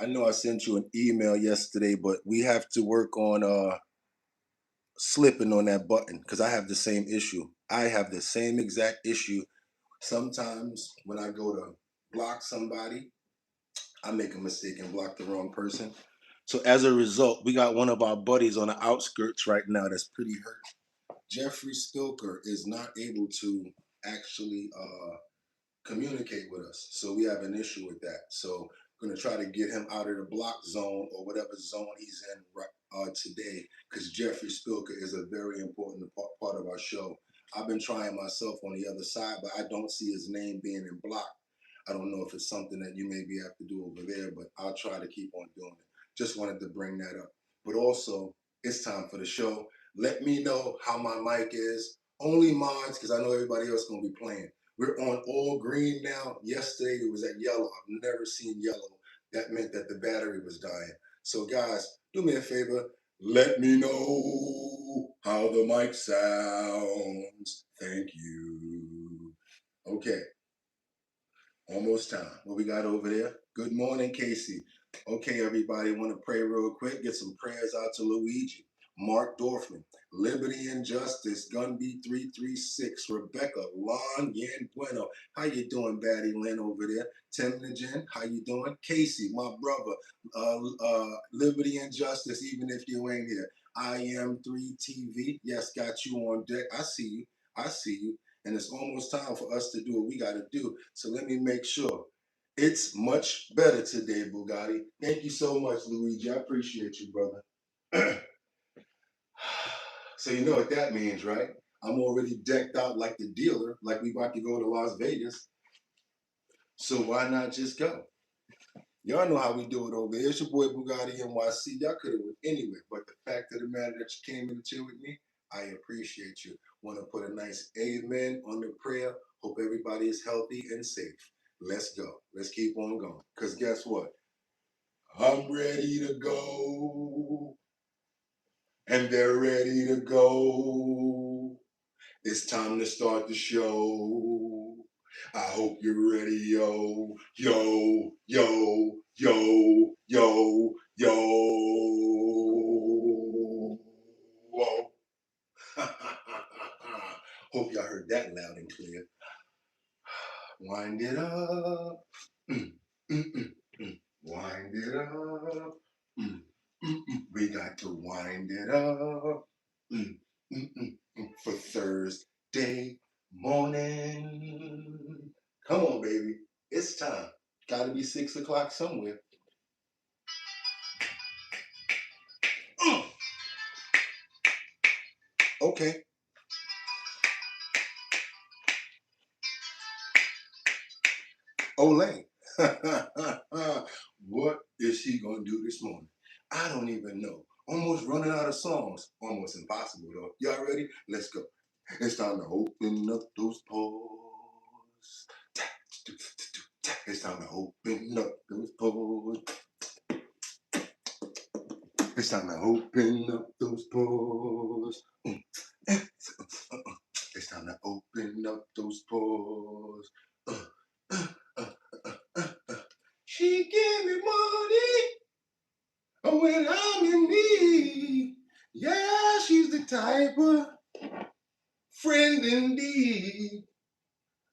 I know I sent you an email yesterday, but we have to work on slipping on that button because I have the same issue. I have the same exact issue. Sometimes when I go to block somebody, I make a mistake and block the wrong person. So as a result, we got one of our buddies on the outskirts right now that's pretty hurt. Jeffrey Spilker is not able to actually communicate with us. So we have an issue with that. So I'm going to try to get him out of the block zone or whatever zone he's in today, because Jeffrey Spilker is a very important part of our show. I've been trying myself on the other side, but I don't see his name being in block. I don't know if it's something that you maybe have to do over there, but I'll try to keep on doing it. Just wanted to bring that up. But also, it's time for the show. Let me know how my mic is. Only mods, because I know everybody else is going to be playing. We're on all green now. Yesterday it was at yellow. I've never seen yellow. That meant that the battery was dying. So guys, do me a favor. Let me know how the mic sounds. Thank you. Okay. Almost time. What we got over there? Good morning, Casey. Okay, everybody, want to pray real quick. Get some prayers out to Luigi, Mark Dorfman, Liberty and Justice, Gunby 336, Rebecca, Lon Yan Bueno. How you doing, Batty Lynn over there? Temnagen, how you doing? Casey, my brother, Liberty and Justice, even if you ain't here. I am 3TV. Yes, got you on deck. I see you. I see you. And it's almost time for us to do what we got to do. So let me make sure. It's much better today, Bugatti. Thank you so much, Luigi. I appreciate you, brother. So you know what that means, right? I'm already decked out like the dealer, like we about to go to Las Vegas. So why not just go? Y'all know how we do it over here. It's your boy Bugatti NYC. Y'all could have went anywhere, but the fact of the matter that you came in to chill with me, I appreciate you. Want to put a nice amen on the prayer. Hope everybody is healthy and safe. Let's go. Let's keep on going. Because guess what? I'm ready to go. And they're ready to go. It's time to start the show. I hope you're ready, yo, yo, yo, yo, yo, yo. Whoa. Hope y'all heard that loud and clear. Wind it up. Wind it up. We got to wind it up. For Thursday morning. Come on, baby. It's time. Gotta be 6 o'clock somewhere. Okay. Olay. What is she gonna do this morning? I don't even know. Almost running out of songs. Almost impossible though. Y'all ready? Let's go. It's time to open up those pores. It's time to open up those pores. It's time to open up those pores. It's time to open up those pores. She give me money when I'm in need. Yeah, she's the type of friend indeed.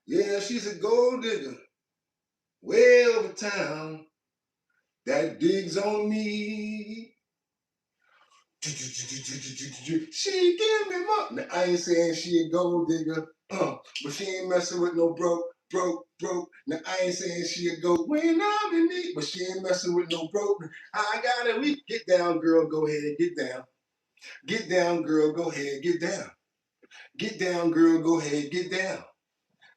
Yeah, she's a gold digger way over town that digs on me. She give me money. Now, I ain't saying she a gold digger, but she ain't messing with no broke. Now, I ain't saying she a gold when I'm in need, but she ain't messing with no broke. I got it. We get down, girl. Go ahead, get down. Get down, girl. Go ahead, get down. Get down, girl. Go ahead, get down.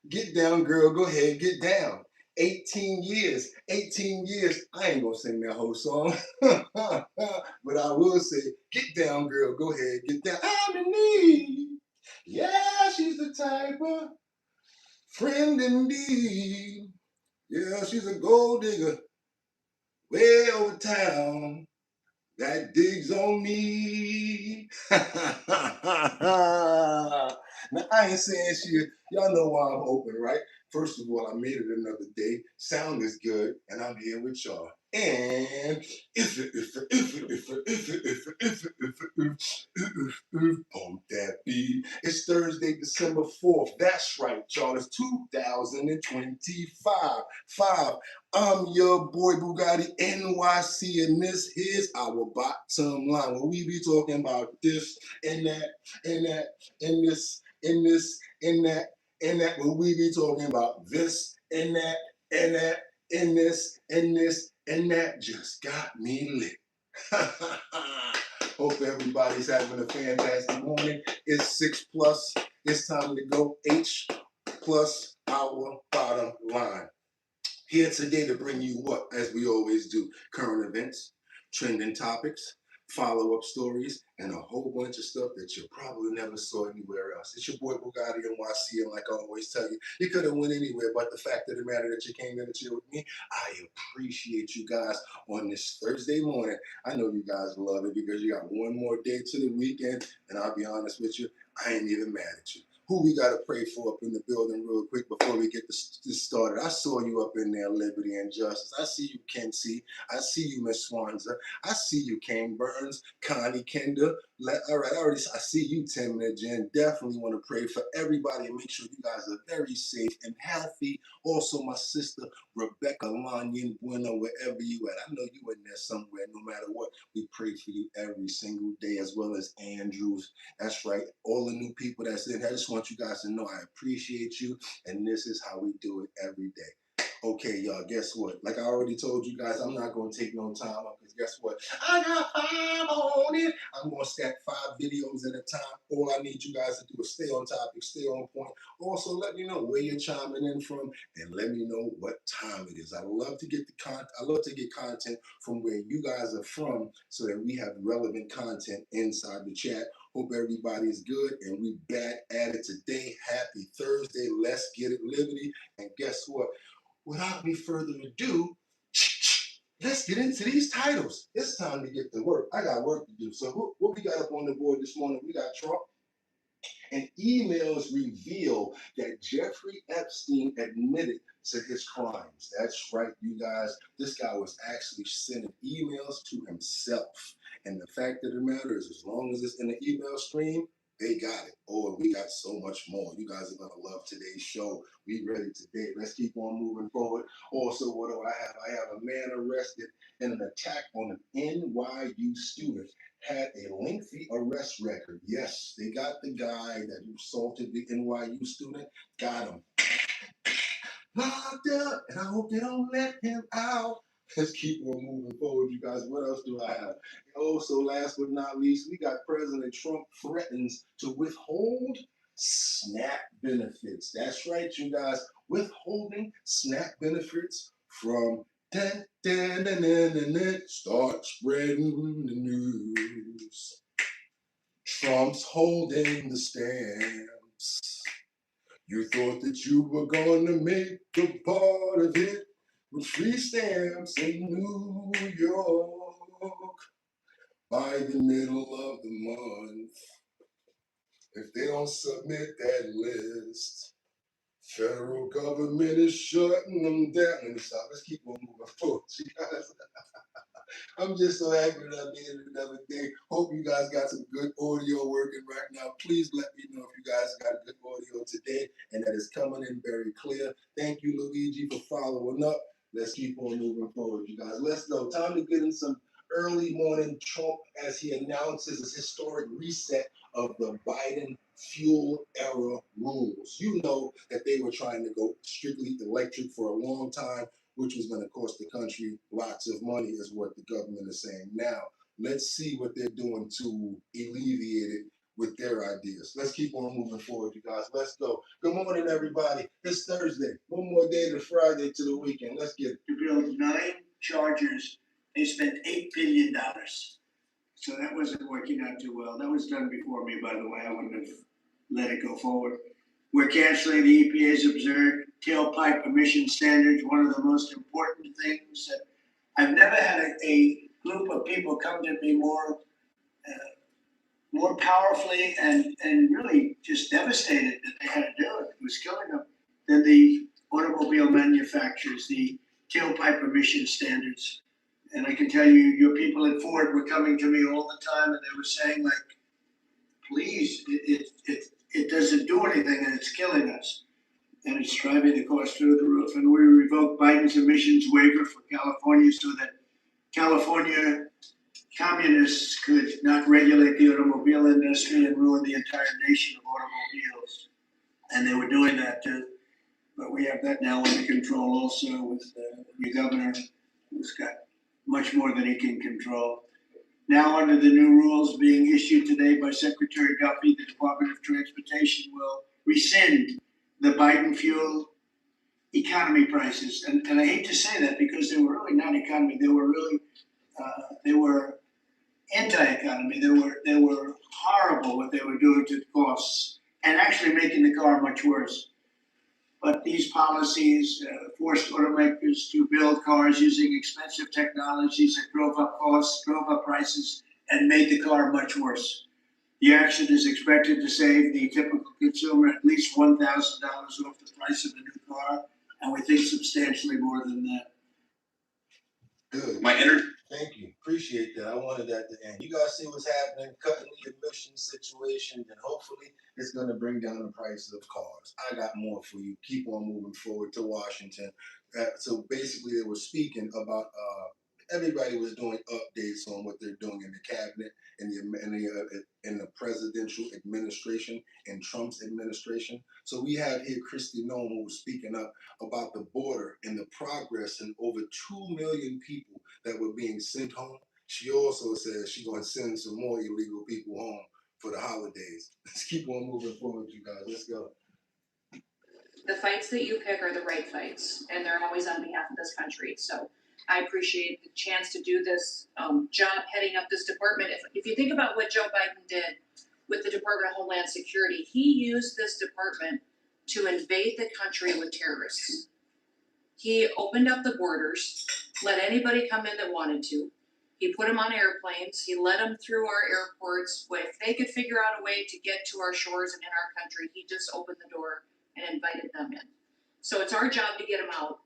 Get down, girl. Go ahead, get down. 18 years. I ain't gonna sing that whole song, but I will say, get down, girl. Go ahead, get down. I'm in need. Yeah, she's the type of friend indeed. Yeah, she's a gold digger way over town that digs on me. Now, I ain't saying shit. Y'all know why I'm open, right? First of all, I made it another day. Sound is good, and I'm here with y'all. And And if on that beat, it's Thursday, December 4th. That's right, y'all. It's 2025. I'm your boy Bugatti NYC, and this is our bottom line, where we be talking about this and that and that and this and this and that and that, where we be talking about this and that and that and this and this and that. Just got me lit. Hope everybody's having a fantastic morning. It's 6+. It's time to go H plus our bottom line. Here today to bring you what, as we always do, current events, trending topics, follow-up stories, and a whole bunch of stuff that you probably never saw anywhere else. It's your boy Bugatti NYC, and like I always tell you, you could have went anywhere, but the fact of the matter that you came in to chill with me, I appreciate you guys on this Thursday morning. I know you guys love it because you got one more day to the weekend, and I'll be honest with you, I ain't even mad at you. Who we got to pray for up in the building real quick before we get this started? I saw you up in there, Liberty and Justice. I see you, Ken C. I see you, Miss Swanza. I see you, Kane Burns, Connie Kenda. All right, I see you, Tim and Jen. Definitely want to pray for everybody and make sure you guys are very safe and healthy. Also, my sister, Rebecca Lanyan Bueno, wherever you at. I know you in there somewhere, no matter what. We pray for you every single day, as well as Andrews. That's right. All the new people that's in here, I just want you guys to know I appreciate you, and this is how we do it every day. Okay, y'all, guess what? Like I already told you guys, I'm not going to take no time up because guess what? I got 5 on it. I'm going to stack 5 videos at a time. All I need you guys to do is stay on topic, stay on point. Also, let me know where you're chiming in from and let me know what time it is. I love to get content from where you guys are from so that we have relevant content inside the chat. Hope everybody's good, and we back at it today. Happy Thursday. Let's get it, Liberty. And guess what? Without any further ado, let's get into these titles. It's time to get to work. I got work to do. So what we got up on the board this morning? We got Trump. And emails reveal that Jeffrey Epstein admitted to his crimes. That's right, you guys. This guy was actually sending emails to himself. And the fact of the matter is, as long as it's in the email stream, they got it. Oh, we got so much more. You guys are going to love today's show. We ready today. Let's keep on moving forward. Also, what do I have? I have a man arrested in an attack on an NYU student. Had a lengthy arrest record. Yes, they got the guy that assaulted the NYU student. Got him locked up, and I hope they don't let him out. Let's keep on moving forward, you guys. What else do I have? Also, last but not least, we got President Trump threatens to withhold SNAP benefits. That's right, you guys. Withholding SNAP benefits from start spreading the news. Trump's holding the stamps. You thought that you were going to make a part of it with free stamps in New York by the middle of the month. If they don't submit that list, federal government is shutting them down. Let me stop. Let's keep on moving forward, you guys. I'm just so happy that I made it another day. Hope you guys got some good audio working right now. Please let me know if you guys got good audio today and that it's coming in very clear. Thank you, Luigi, for following up. Let's keep on moving forward, you guys. Let's go. Time to get in some early morning Trump as he announces his historic reset of the Biden fuel era rules. You know that they were trying to go strictly electric for a long time, which was going to cost the country lots of money, is what the government is saying now. Let's see what they're doing to alleviate it with their ideas. Let's keep on moving forward, you guys. Let's go. Good morning, everybody. It's Thursday. One more day to Friday to the weekend. Let's get it. To build 9 chargers, they spent $8 billion. So that wasn't working out too well. That was done before me, by the way. I wouldn't have let it go forward. We're canceling the EPA's observed tailpipe emission standards, one of the most important things that I've never had a group of people come to me more powerfully and really just devastated that they had to do it. It was killing them than the automobile manufacturers, the tailpipe emission standards. And I can tell you, your people at Ford were coming to me all the time, and they were saying, like, please, it doesn't do anything, and it's killing us. And it's driving the cost through the roof. And we revoked Biden's emissions waiver for California so that California communists could not regulate the automobile industry and ruin the entire nation of automobiles. And they were doing that too. But we have that now under control also with the governor, who's got much more than he can control. Now, under the new rules being issued today by Secretary Duffy, the Department of Transportation will rescind the Biden fuel economy prices. And I hate to say that because they were really not economy. They were really, they were anti-economy. They were horrible what they were doing to the costs and actually making the car much worse. But these policies forced automakers to build cars using expensive technologies that drove up costs, drove up prices, and made the car much worse. The action is expected to save the typical consumer at least $1,000 off the price of a new car, and we think substantially more than that. Good. Thank you. Appreciate that. I wanted that to end. You guys see what's happening, cutting the emission situation, and hopefully it's going to bring down the prices of cars. I got more for you. Keep on moving forward to Washington. So basically, they were speaking about everybody was doing updates on what they're doing in the cabinet, in the presidential administration, in Trump's administration. So we have here Kristi Noem, who was speaking up about the border and the progress and over 2 million people that were being sent home. She also says she's going to send some more illegal people home for the holidays. Let's keep on moving forward, you guys. Let's go. The fights that you pick are the right fights, and they're always on behalf of this country. So I appreciate the chance to do this job heading up this department. If you think about what Joe Biden did with the Department of Homeland Security, he used this department to invade the country with terrorists. He opened up the borders, let anybody come in that wanted to. He put them on airplanes. He led them through our airports. If they could figure out a way to get to our shores and in our country, he just opened the door and invited them in. So it's our job to get them out.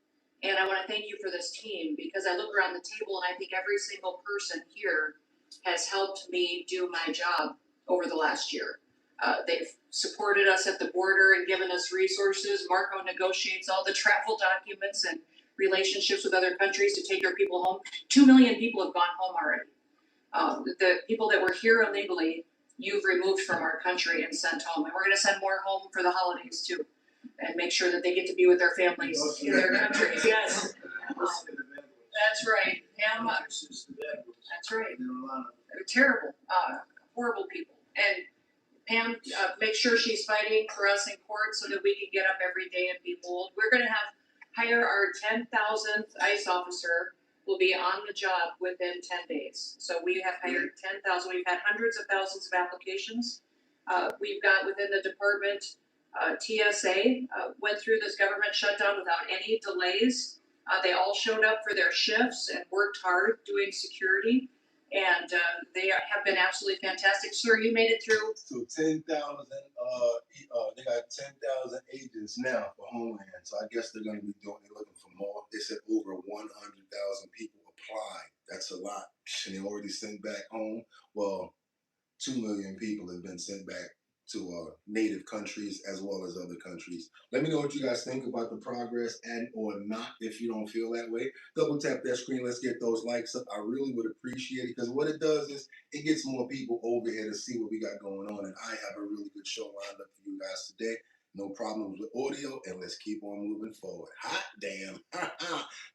And I want to thank you for this team, because I look around the table and I think every single person here has helped me do my job over the last year. They've supported us at the border and given us resources. Marco negotiates all the travel documents and relationships with other countries to take our people home. 2 million people have gone home already. The people that were here illegally, you've removed from our country and sent home. And we're going to send more home for the holidays too, and make sure that they get to be with their families in their countries. Yes. That's right. Pam, that's right. They're terrible, horrible people. And Pam, make sure she's fighting for us in court so that we can get up every day and be bold. We're going to hire our 10,000th ICE officer. Will be on the job within 10 days. So we have hired 10,000. We've had hundreds of thousands of applications. We've got within the department, TSA went through this government shutdown without any delays. They all showed up for their shifts and worked hard doing security. And they have been absolutely fantastic. Sir, you made it through. So 10,000, they got 10,000 agents now for Homeland. So I guess they're going to be looking for more. They said over 100,000 people applied. That's a lot. And they already sent back home. Well, 2 million people have been sent back to native countries as well as other countries. Let me know what you guys think about the progress and or not. If you don't feel that way, double tap that screen. Let's get those likes up. I really would appreciate it, because what it does is it gets more people over here to see what we got going on. And I have a really good show lined up for you guys today. No problems with audio, and let's keep on moving forward. Hot damn.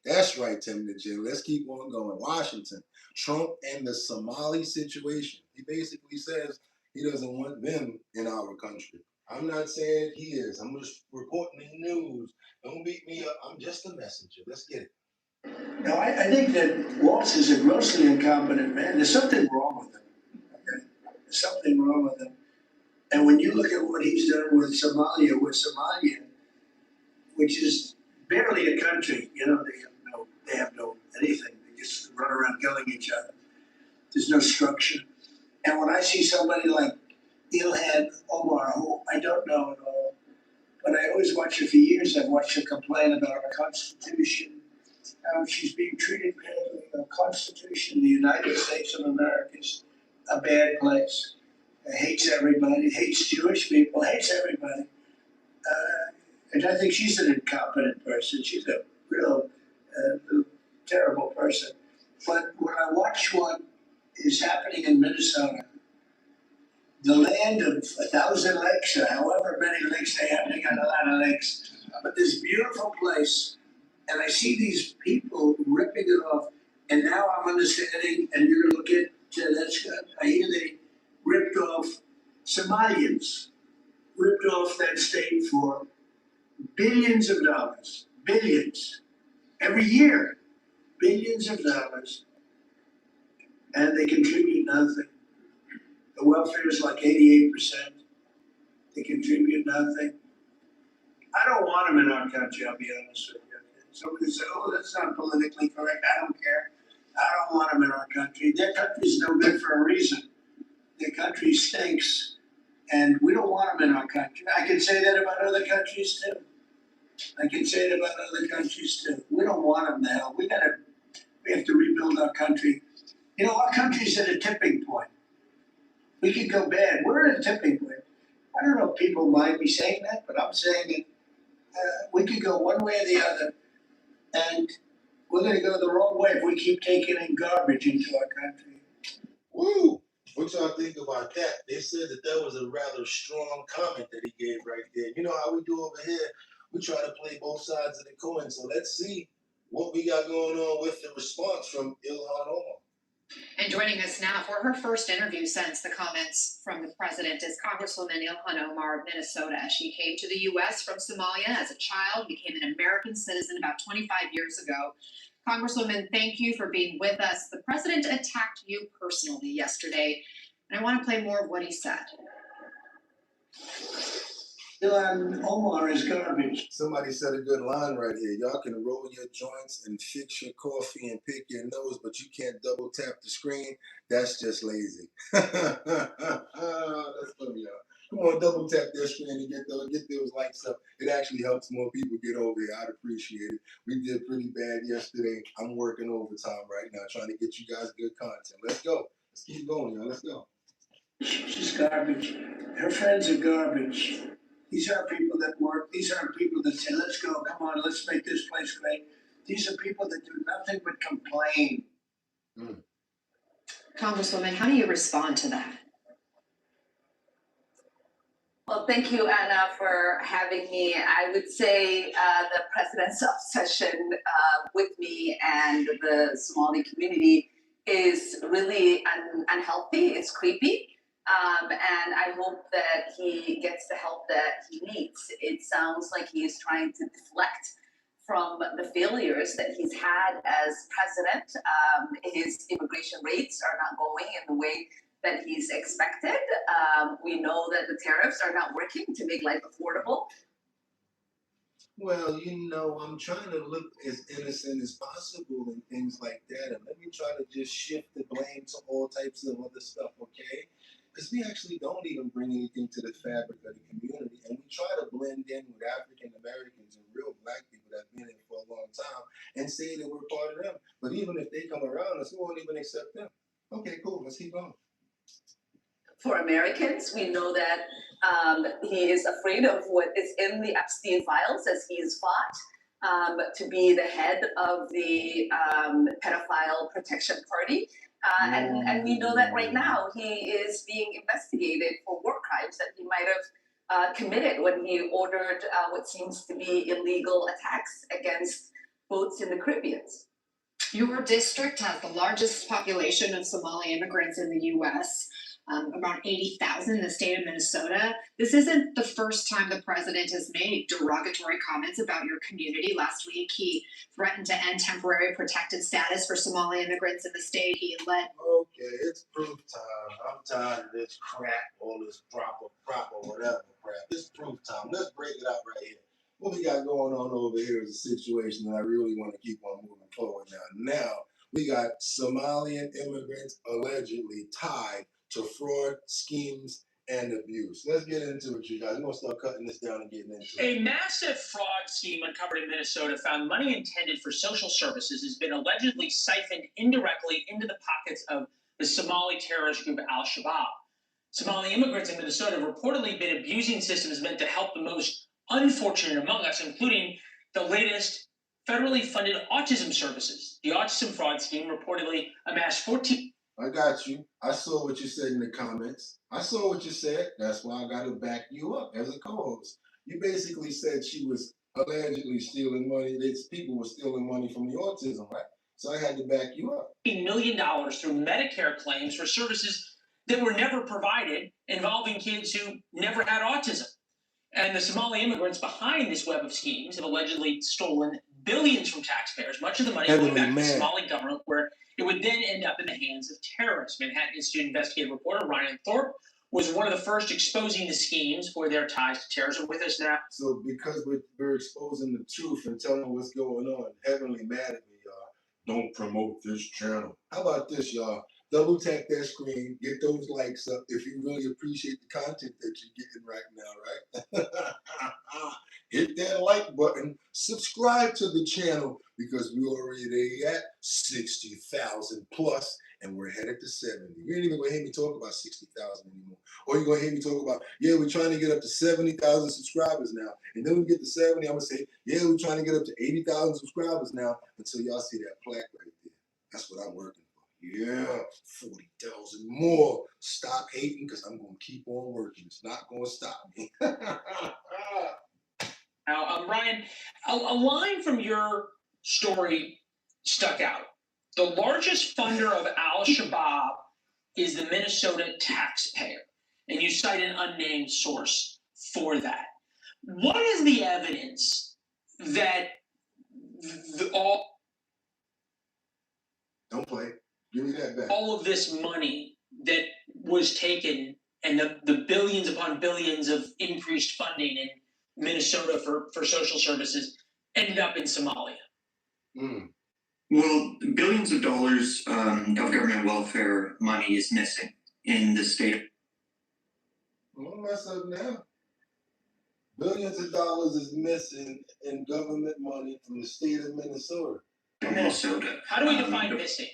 That's right, Tim the Jim. Let's keep on going. Washington, Trump and the Somali situation. He basically says he doesn't want them in our country. I'm not saying he is. I'm just reporting the news. Don't beat me up. I'm just a messenger. Let's get it. No, I think that Waltz is a grossly incompetent man. There's something wrong with him. Okay? There's something wrong with him. And when you look at what he's done with Somalia, which is barely a country, they have no anything. They just run around killing each other. There's no structure. And when I see somebody like Ilhan Omar, who I don't know at all, but I always watch her for years. I've watched her complain about our Constitution She's being treated badly. The Constitution of the United States of America is a bad place. It hates everybody, hates Jewish people, hates everybody. And I think she's an incompetent person. She's a real terrible person. But when I watch what is happening in Minnesota, the land of 1,000 lakes, or however many lakes they have, they got a lot of lakes. But this beautiful place, and I see these people ripping it off, and now I'm understanding, and you're gonna look at that's good. I hear they ripped off Somalians, ripped off that state for billions of dollars, billions, every year, billions of dollars, and they contribute nothing. The welfare is like 88%. They contribute nothing. I don't want them in our country, I'll be honest with you. Somebody say, oh, that's not politically correct. I don't care. I don't want them in our country. Their country's no good for a reason. Their country stinks, and we don't want them in our country. I can say that about other countries too. I can say it about other countries too. We don't want them now. We have to rebuild our country. You know, our country's at a tipping point. We could go bad. We're at a tipping point. I don't know if people mind me saying that, but I'm saying it. We could go one way or the other, and we're going to go the wrong way if we keep taking in garbage into our country. Woo! What y'all think about that? They said that was a rather strong comment that he gave right there. You know how we do over here? We try to play both sides of the coin. So let's see what we got going on with the response from Ilhan Omar. And joining us now for her first interview since the comments from the president is Congresswoman Ilhan Omar of Minnesota. She came to the U.S. from Somalia as a child, became an American citizen about 25 years ago. Congresswoman, thank you for being with us. The president attacked you personally yesterday, and I want to play more of what he said. Ilhan Omar is garbage. Somebody said a good line right here. Y'all can roll your joints and fix your coffee and pick your nose, but you can't double tap the screen. That's just lazy. That's funny, y'all. Come on, double tap that screen and get those likes up. It actually helps more people get over here. I'd appreciate it. We did pretty bad yesterday. I'm working overtime right now, trying to get you guys good content. Let's go. Let's keep going, y'all. Let's go. She's garbage. Her friends are garbage. These aren't people that work. These aren't people that say, let's go, come on, let's make this place great. These are people that do nothing but complain. Congresswoman, how do you respond to that? Well, thank you, Anna, for having me. I would say the president's obsession with me and the Somali community is really unhealthy. It's creepy. And I hope that he gets the help that he needs. It sounds like he is trying to deflect from the failures that he's had as president. His immigration rates are not going in the way that he's expected. We know that the tariffs are not working to make life affordable. Well, you know, I'm trying to look as innocent as possible and things like that. And let me try to just shift the blame to all types of other stuff, okay? Because we actually don't even bring anything to the fabric of the community. And we try to blend in with African Americans and real black people that have been here for a long time and say that we're part of them. But even if they come around us, we won't even accept them. Okay, cool. Let's keep going. For Americans, we know that he is afraid of what is in the Epstein files, as he is fought to be the head of the pedophile protection party. And we know that right now he is being investigated for war crimes that he might have committed when he ordered what seems to be illegal attacks against boats in the Caribbean. Your district has the largest population of Somali immigrants in the U.S., around 80,000 in the state of Minnesota. This isn't the first time the president has made derogatory comments about your community. Last week, he threatened to end temporary protected status for Somali immigrants in the state. He led. Okay, it's proof time. I'm tired of this crap, all this proper, whatever crap. It's proof time. Let's break it out right here. What we got going on over here is a situation that I really want to keep on moving forward now. Now, we got Somalian immigrants allegedly tied to fraud schemes and abuse. Let's get into it, you guys. We're going to start cutting this down and getting into it. A massive fraud scheme uncovered in Minnesota found money intended for social services has been allegedly siphoned indirectly into the pockets of the Somali terrorist group Al-Shabaab. Somali immigrants in Minnesota have reportedly been abusing systems meant to help the most unfortunate among us, including the latest federally funded autism services. The autism fraud scheme reportedly amassed 14... I got you. I saw what you said in the comments. I saw what you said. That's why I got to back you up as a co-host. You basically said she was allegedly stealing money. These people were stealing money from the autism, right? So I had to back you up. $1 million through Medicare claims for services that were never provided involving kids who never had autism. And the Somali immigrants behind this web of schemes have allegedly stolen billions from taxpayers, much of the money going back to the Somali government, where it would then end up in the hands of terrorists. Manhattan Institute investigative reporter Ryan Thorpe was one of the first exposing the schemes for their ties to terrorism. With us now. So because we're exposing the truth and telling what's going on, Heavenly mad at me, y'all. Don't promote this channel. How about this, y'all? Double tap that screen, get those likes up if you really appreciate the content that you're getting right now, right? Hit that like button, subscribe to the channel because we already at 60,000 plus and we're headed to 70. You ain't even gonna hear me talk about 60,000 anymore. Or you're gonna hear me talk about, yeah, we're trying to get up to 70,000 subscribers now. And then when we get to 70, I'm gonna say, yeah, we're trying to get up to 80,000 subscribers now until y'all see that plaque right there. That's what I'm working for. Yeah, 40,000 more. Stop hating because I'm going to keep on working. It's not going to stop me. Now, Ryan, a line from your story stuck out. The largest funder of Al-Shabaab is the Minnesota taxpayer. And you cite an unnamed source for that. What is the evidence that Don't play. Give me that back. All of this money that was taken and the billions upon billions of increased funding in Minnesota for social services ended up in Somalia? Well, billions of dollars of government welfare money is missing in the state. Don't mess up now. Billions of dollars is missing in government money from the state of Minnesota. How do we define missing?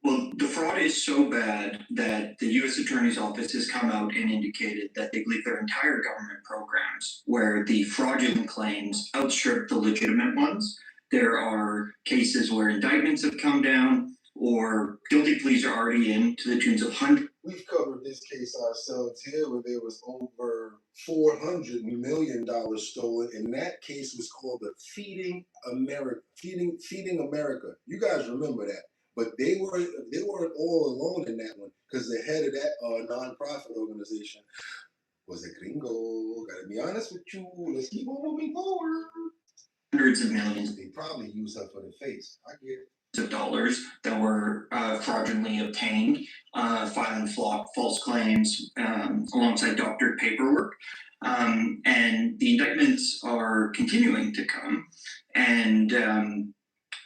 Well, the fraud is so bad that the U.S. Attorney's Office has come out and indicated that they believe their entire government programs, where the fraudulent claims outstrip the legitimate ones. There are cases where indictments have come down or guilty pleas are already in to the tunes of hundreds. We've covered this case ourselves here where there was over $400 million stolen, and that case was called the Feeding America. You guys remember that. But they weren't all alone in that one because the head of that nonprofit organization was a gringo. Gotta be honest with you. Let's keep on moving forward. Hundreds of millions. They probably use her for the face. I get it. Of dollars that were fraudulently obtained, filing false claims alongside doctored paperwork. And the indictments are continuing to come. And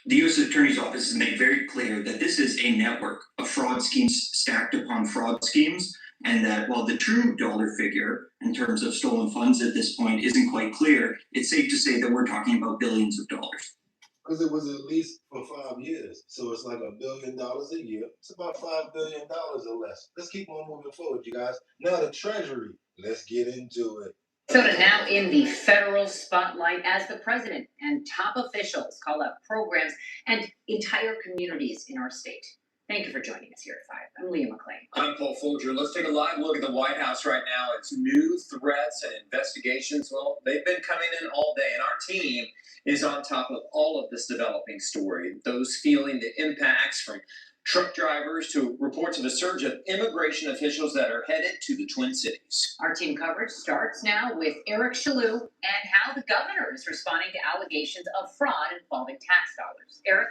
the U.S. Attorney's Office has made very clear that this is a network of fraud schemes stacked upon fraud schemes, and that while the true dollar figure in terms of stolen funds at this point isn't quite clear, it's safe to say that we're talking about billions of dollars. Because it was at least for 5 years. So it's like $1 billion a year. It's about $5 billion or less. Let's keep on moving forward, you guys. Now the Treasury. Let's get into it. Minnesota now in the federal spotlight as the president and top officials call out programs and entire communities in our state. Thank you for joining us here at 5. I'm Leah McClain. I'm Paul Folger. Let's take a live look at the White House right now. It's new threats and investigations. Well, they've been coming in all day, and our team is on top of all of this developing story. Those feeling the impacts from truck drivers to reports of a surge of immigration officials that are headed to the Twin Cities. Our team coverage starts now with Eric Shalou and how the governor is responding to allegations of fraud involving tax dollars. Eric?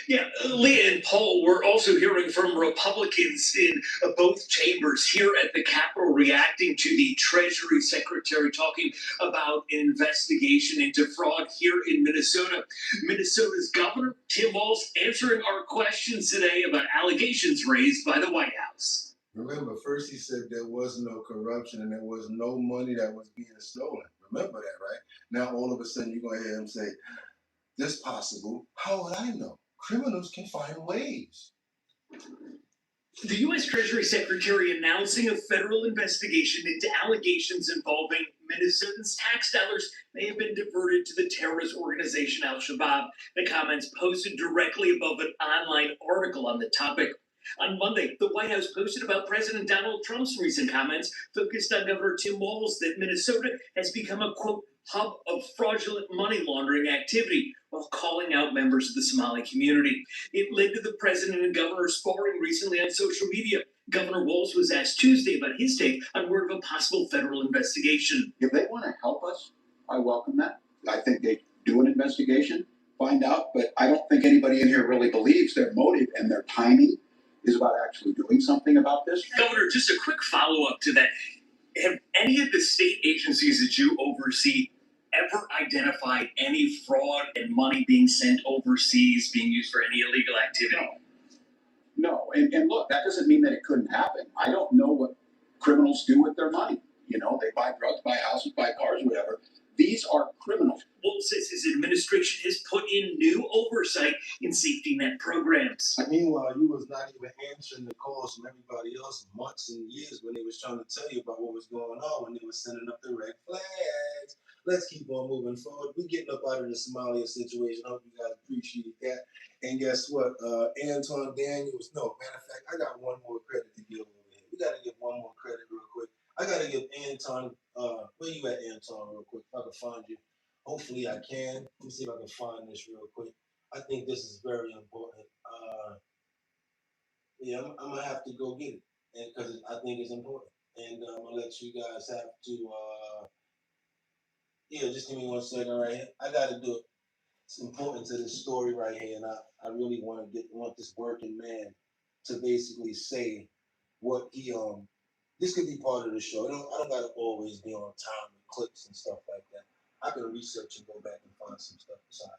Yeah, Leah and Paul, we're also hearing from Republicans in both chambers here at the Capitol reacting to the Treasury Secretary talking about an investigation into fraud here in Minnesota. Minnesota's Governor Tim Walz answering our questions today about allegations raised by the White House. Remember, first he said there was no corruption and there was no money that was being stolen. Remember that, right? Now all of a sudden you're going to hear him say, this possible. How would I know? Criminals can find ways. The U.S. Treasury Secretary announcing a federal investigation into allegations involving Minnesotans' tax dollars may have been diverted to the terrorist organization Al-Shabaab. The comments posted directly above an online article on the topic. On Monday, the White House posted about President Donald Trump's recent comments focused on Governor Tim Walz that Minnesota has become a, quote, hub of fraudulent money laundering activity, while calling out members of the Somali community. It led to the president and governor sparring recently on social media. Governor Walz was asked Tuesday about his take on word of a possible federal investigation. If they want to help us, I welcome that. I think they do an investigation, find out, but I don't think anybody in here really believes their motive and their timing is about actually doing something about this. Governor, just a quick follow-up to that. Have any of the state agencies that you oversee ever identified any fraud and money being sent overseas, being used for any illegal activity? No, and look, that doesn't mean that it couldn't happen. I don't know what criminals do with their money. You know, they buy drugs, buy houses, buy cars, whatever. These are criminals. Walz says his administration has put in new oversight in safety net programs. Meanwhile, you was not even answering the calls from everybody else months and years when they was trying to tell you about what was going on, when they were sending up the red flags. Let's keep on moving forward. We're getting up out of the Somalia situation. I hope you guys appreciate that. And guess what? Anton Daniels, no, matter of fact, I got one more credit to give over here. We got to give one more credit real quick. I got to give Anton, where you at, Anton, real quick, if I can find you. Hopefully I can. Let me see if I can find this real quick. I think this is very important. Yeah, I'm going to have to go get it because I think it's important. And I'm going to let you guys have to, yeah, just give me 1 second right here. I got to do it. It's important to this story right here, and I really want this working man to basically say what he this could be part of the show. I don't gotta always be on time with clips and stuff like that. I can research and go back and find some stuff beside.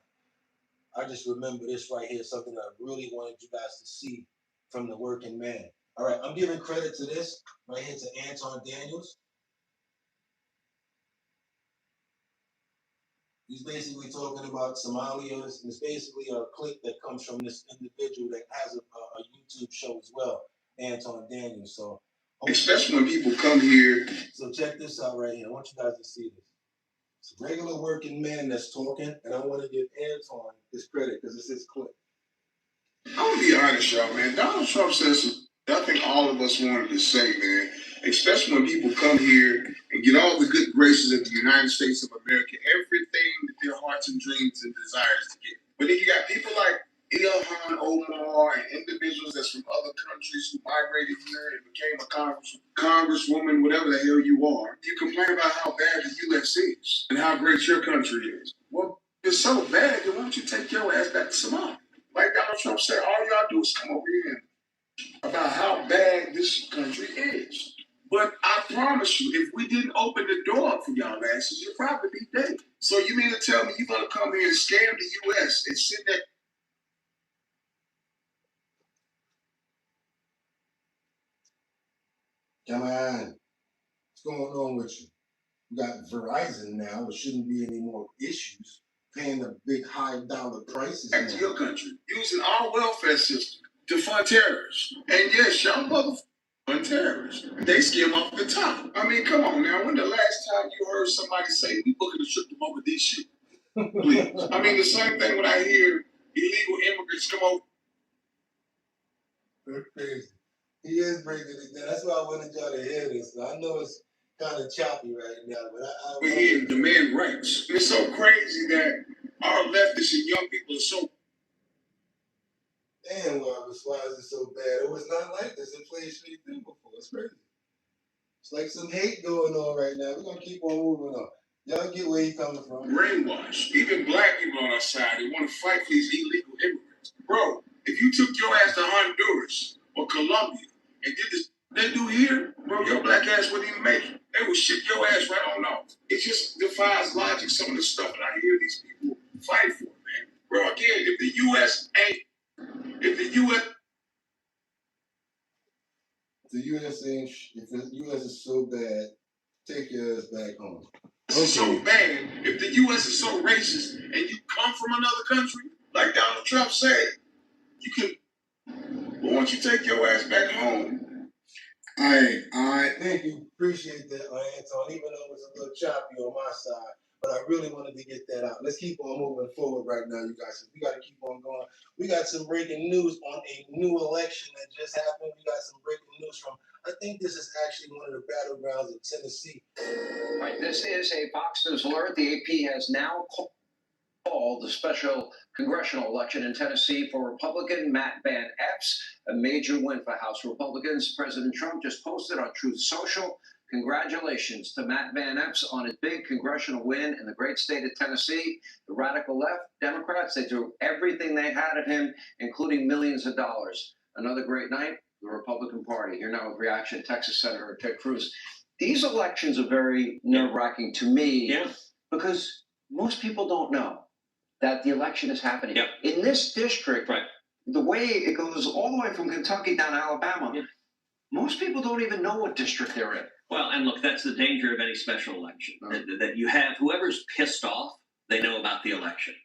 I just remember this right here, something I really wanted you guys to see from the working man. All right, I'm giving credit to this right here to Anton Daniels. He's basically talking about Somalia. It's basically a clip that comes from this individual that has a YouTube show as well, Anton Daniels. So, especially when people come here. So check this out right here. I want you guys to see this. It's a regular working man that's talking, and I want to give Anton his credit because it's his clip. I'm gonna be honest, y'all, man. Donald Trump says something I think all of us wanted to say, man. Especially when people come here and get all the good graces of the United States of America, everything that their hearts and dreams and desires to get. But then you got people like Ilhan Omar and individuals that's from other countries who migrated here and became a congresswoman, whatever the hell you are. You complain about how bad the U.S. is and how great your country is. Well, it's so bad, then why don't you take your ass back to Somalia? Like Donald Trump said, all y'all do is come over here about how bad this country is. But I promise you, if we didn't open the door up for y'all asses, you'd probably be dead. So you mean to tell me you're gonna come here and scam the U.S. and sit there? Come on. What's going on with you? You got Verizon now. There shouldn't be any more issues paying the big high dollar prices. Back to your country, using our welfare system to fund terrorists. And yes, y'all motherfuckers fund terrorists. They skim off the top. I mean, come on now. When the last time you heard somebody say we booking a trip to Mogadishu? Please. I mean, the same thing when I hear illegal immigrants come over. That's crazy. He is breaking it down. That's why I wanted y'all to hear this. I know it's kind of choppy right now, but we're here to demand rights. It's so crazy that our leftists and young people are so. Damn, why is it so bad? It was not like this in place straight through before. It's crazy. It's like some hate going on right now. We're gonna keep on moving on. Y'all get where you coming from. Brainwashed. Even black people on our side, they want to fight for these illegal immigrants. Bro, if you took your ass to Honduras or Colombia and did this they do here, bro, your black ass wouldn't even make it. They would ship your ass right on off. It just defies logic, some of the stuff that I hear these people fight for, man. Bro, again, if the U.S. the U.S. ain't, if the U.S. is so bad, take your ass back home. It's so bad. If the U.S. is so racist and you come from another country, like Donald Trump said, you can. But once you take your ass back home, I thank you. Appreciate that, Anton. Even though it was a little choppy on my side, but I really wanted to get that out. Let's keep on moving forward right now, you guys. We got to keep on going. We got some breaking news on a new election that just happened. We got some breaking news from, I think this is actually one of the battlegrounds in Tennessee. All right, this is a Fox News alert. The AP has now called the special congressional election in Tennessee for Republican Matt Van Epps, a major win for House Republicans. President Trump just posted on Truth Social. Congratulations to Matt Van Epps on his big congressional win in the great state of Tennessee. The radical left Democrats, they threw everything they had at him, including millions of dollars. Another great night, the Republican Party. Here now with reaction, Texas Senator Ted Cruz. These elections are very nerve-wracking to me because most people don't know that the election is happening. In this district, the way it goes all the way from Kentucky down to Alabama, most people don't even know what district they're in. Well, and look, that's the danger of any special election, that you have whoever's pissed off, they know about the election.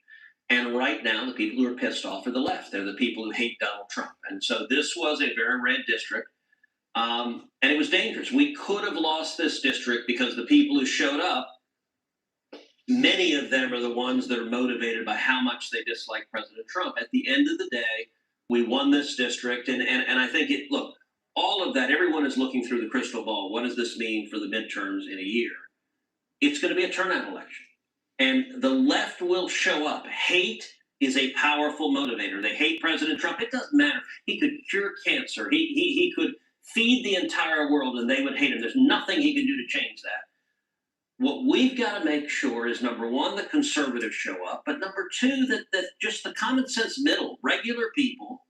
And right now, the people who are pissed off are the left. They're the people who hate Donald Trump. And so this was a very red district, and it was dangerous. We could have lost this district because the people who showed up, many of them are the ones that are motivated by how much they dislike President Trump. At the end of the day, we won this district, and I think look, all of that, everyone is looking through the crystal ball. What does this mean for the midterms in a year? It's going to be a turnout election. And the left will show up. Hate is a powerful motivator. They hate President Trump. It doesn't matter. He could cure cancer. He could feed the entire world and they would hate him. There's nothing he can do to change that. What we've got to make sure is, number one, the conservatives show up, but number two, that just the common sense middle, regular people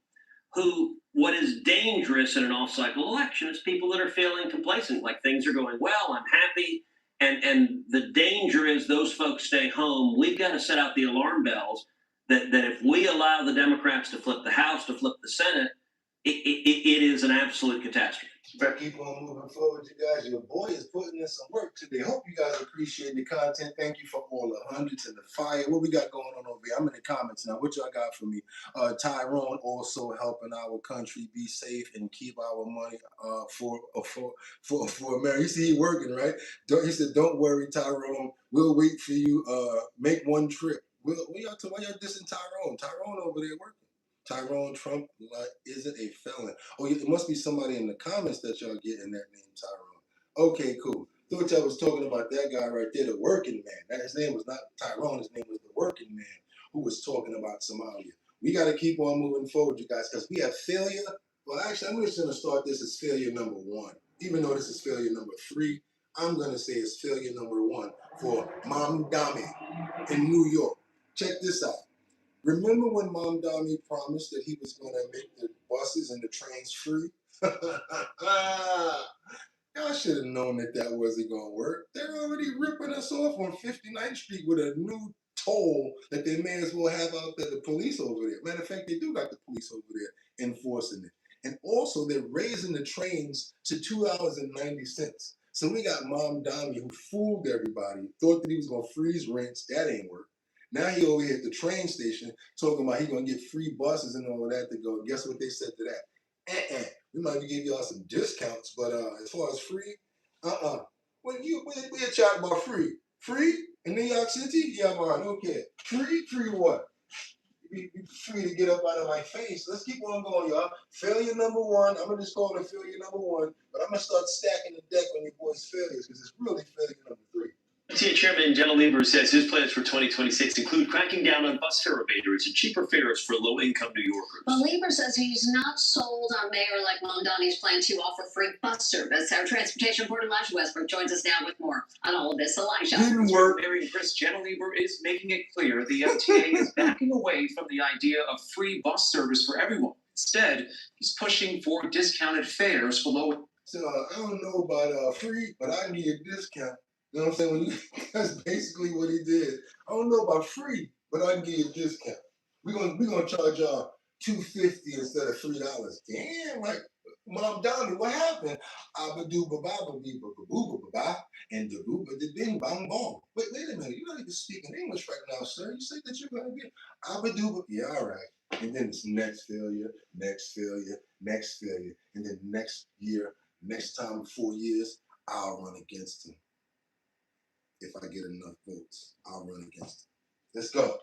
who, what is dangerous in an off-cycle election is people that are feeling complacent, like things are going well, I'm happy, and the danger is those folks stay home. We've got to set out the alarm bells that if we allow the Democrats to flip the House, to flip the Senate, it is an absolute catastrophe. Better keep on moving forward, you guys. Your boy is putting in some work today. Hope you guys appreciate the content. Thank you for all the hundreds and the fire. What we got going on over here? I'm in the comments now. What y'all got for me? Tyrone also helping our country be safe and keep our money for America. You see, he working, right? He said, "Don't worry, Tyrone. We'll wait for you. Make one trip." Why y'all dissing Tyrone? Tyrone over there working. Tyrone Trump isn't a felon. Oh, it must be somebody in the comments that y'all getting that name, Tyrone. Okay, cool. Thought y'all was talking about that guy right there, the working man. His name was not Tyrone. His name was the working man who was talking about Somalia. We got to keep on moving forward, you guys, because we have failure. Well, actually, I'm just going to start this as failure number 1. Even though this is failure number 3, I'm going to say it's failure number 1 for Mamdani in New York. Check this out. Remember when Mamdani promised that he was going to make the buses and the trains free? Y'all should have known that wasn't going to work. They're already ripping us off on 59th Street with a new toll that they may as well have out there, the police over there. Matter of fact, they do got the police over there enforcing it. And also, they're raising the trains to $2.90. So we got Mamdani who fooled everybody, thought that he was going to freeze rents. That ain't work. Now he over here at the train station talking about he gonna get free buses and all of that to go. Guess what they said to that? We might give y'all some discounts, but as far as free, When we chat about free in New York City, yeah man, okay. Free what? Be free to get up out of my face. Let's keep on going, y'all. Failure number 1. I'm gonna just call it failure number 1, but I'm gonna start stacking the deck on your boys' failures because it's really failure number 3. TA Chairman General Lieber says his plans for 2026 include cracking down on bus fare evaders and cheaper fares for low-income New Yorkers. Well, Lieber says he's not sold on Mayor-elect Mamdani's plan to offer free bus service. Our transportation reporter Elijah Westbrook joins us now with more on all of this. Elijah. Mary Chris, General Lieber is making it clear the MTA is backing away from the idea of free bus service for everyone. Instead, he's pushing for discounted fares for low. So I don't know about free, but I need a discount. You know what I'm saying? That's basically what he did. I don't know about free, but I can give you a discount. We're gonna charge y'all $2.50 instead of $3. Damn, like Mom Donnie, what happened? Abba-doo ba-ba-ba-bee-ba-ba-boo-ba-ba, and the boo the bing bang bong. Wait a minute, you're not even speaking English right now, sir. You said that you're gonna be Abba-doo, yeah, all right. And then it's next failure, next failure, next failure. And then next year, next time 4 years, I'll run against him. If I get enough votes, I'll run against him. Let's go.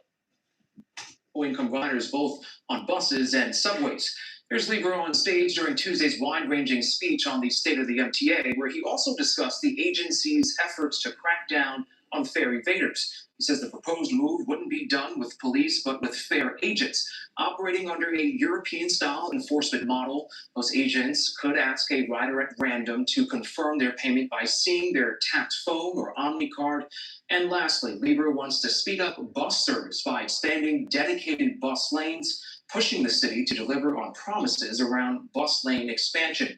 Low-income riders both on buses and subways. Here's Lieber on stage during Tuesday's wide-ranging speech on the state of the MTA, where he also discussed the agency's efforts to crack down on fare evaders. He says the proposed move wouldn't be done with police, but with fare agents. Operating under a European-style enforcement model, those agents could ask a rider at random to confirm their payment by seeing their tapped phone or Omni card. And lastly, Lieber wants to speed up bus service by expanding dedicated bus lanes, pushing the city to deliver on promises around bus lane expansion.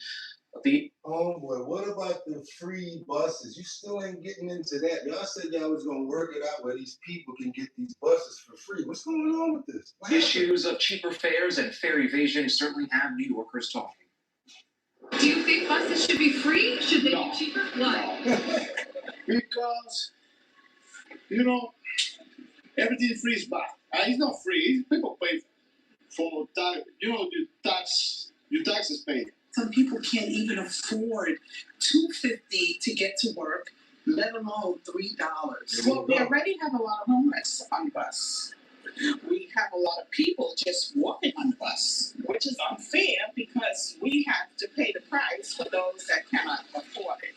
Oh boy, what about the free buses? You still ain't getting into that. Y'all said y'all was gonna work it out where these people can get these buses for free. What's going on with this? Issues of cheaper fares and fare evasion certainly have New Yorkers talking. Do you think buses should be free? Should they be cheaper? Why? Because, everything free is bad. It's not free. People pay for tax. Your taxes paid. Some people can't even afford $2.50 to get to work, let alone $3. Well, we already have a lot of homeless on the bus. We have a lot of people just walking on the bus, which is unfair because we have to pay the price for those that cannot afford it.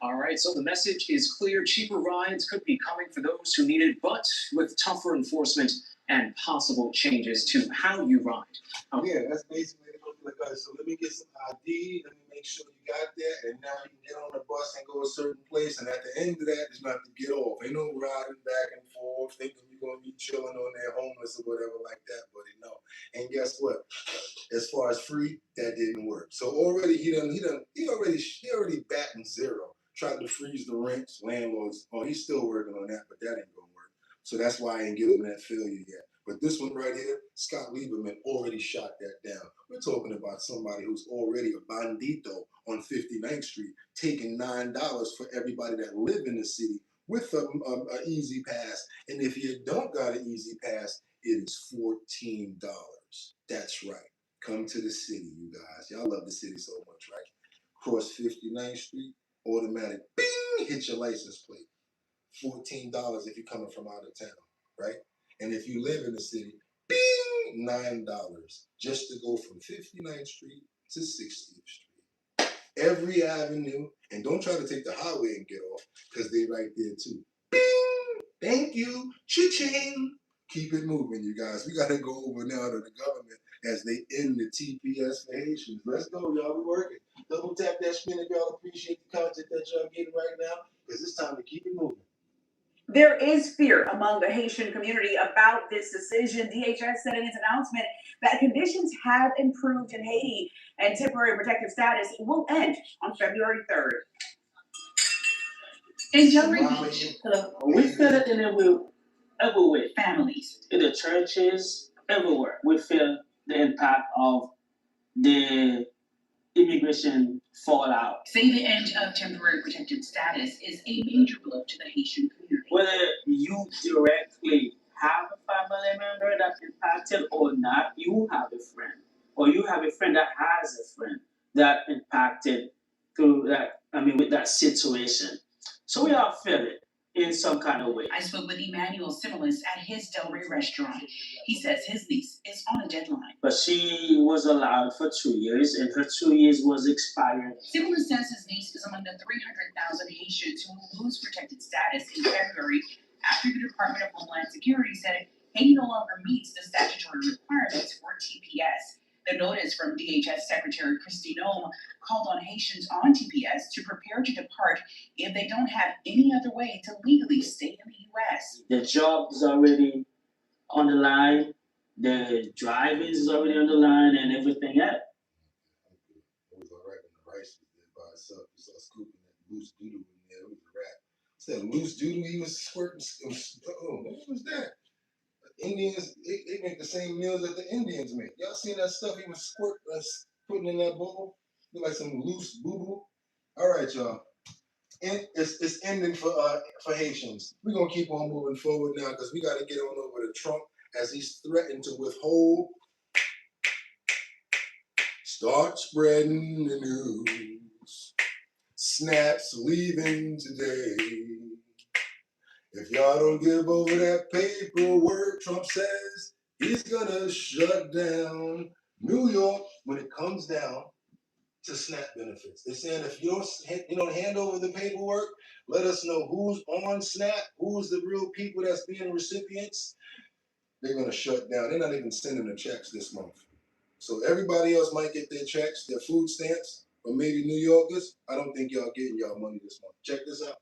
All right, so the message is clear. Cheaper rides could be coming for those who need it, but with tougher enforcement and possible changes to how you ride. Yeah, that's basically like, so let me get some ID, let me make sure you got that, and now you can get on the bus and go a certain place, and at the end of that, it's not to get off. Ain't no riding back and forth, thinking you're going to be chilling on there homeless or whatever like that, buddy, no. And guess what? As far as free, that didn't work. So already he already batting zero. Tried to freeze the rents, landlords. Oh, he's still working on that, but that ain't gonna work. So that's why I ain't giving that failure yet. But this one right here, Scott Lieberman already shot that down. We're talking about somebody who's already a bandito on 59th Street, taking $9 for everybody that live in the city with a easy pass. And if you don't got an easy pass, it is $14. That's right. Come to the city, you guys. Y'all love the city so much, right? Cross 59th Street, automatic, bing, hit your license plate. $14 if you're coming from out of town, right? And if you live in the city, bing, $9 just to go from 59th Street to 60th Street. Every avenue, and don't try to take the highway and get off, because they right there too. Bing, thank you, cha-ching. Keep it moving, you guys. We got to go over now to the government as they end the TPS for Haitians. Let's go, y'all. We're working. Double tap that screen if y'all appreciate the content that y'all getting right now, because it's time to keep it moving. There is fear among the Haitian community about this decision. DHS said in its announcement that conditions have improved in Haiti and temporary protective status will end on February 3rd. In Jeffrey, we feel it in everywhere. families. In the churches, everywhere. We feel the impact of the immigration fallout. Say the end of temporary protected status is a major blow to the Haitian community. Whether you directly have a family member that's impacted or not, you have a friend. Or you have a friend that has a friend that impacted through that, with that situation. So we all feel it in some kind of way. I spoke with Emmanuel Similis at his Del Rey restaurant. He says his niece is on a deadline. But she was allowed for 2 years, and her 2 years was expired. Similis says his niece is among the 300,000 Haitians who will lose protected status in February after the Department of Homeland Security said Haiti no longer meets the statutory requirements for TPS. The notice from DHS Secretary Kristi Noem called on Haitians on TPS to prepare to depart if they don't have any other way to legally stay in the U.S. The job is already on the line, the driving is already on the line, and everything else. It was all right when the rice was there by itself. You saw scooping that loose doodle in there. It was a rat. Said loose doodle, he was squirting. What was that? Indians, they make the same meals that the Indians make. Y'all seen that stuff? He was putting in that bowl. Look like some loose boo-boo. All right, y'all. And it's ending for Haitians. We're gonna keep on moving forward now because we got to get on over to Trump as he's threatened to withhold. Start spreading the news. Snap's leaving today. If y'all don't give over that paperwork, Trump says he's gonna shut down New York when it comes down to SNAP benefits. They're saying if you don't hand over the paperwork, let us know who's on SNAP, who's the real people that's being recipients. They're gonna shut down. They're not even sending the checks this month. So everybody else might get their checks, their food stamps, or maybe New Yorkers. I don't think y'all getting y'all money this month. Check this out.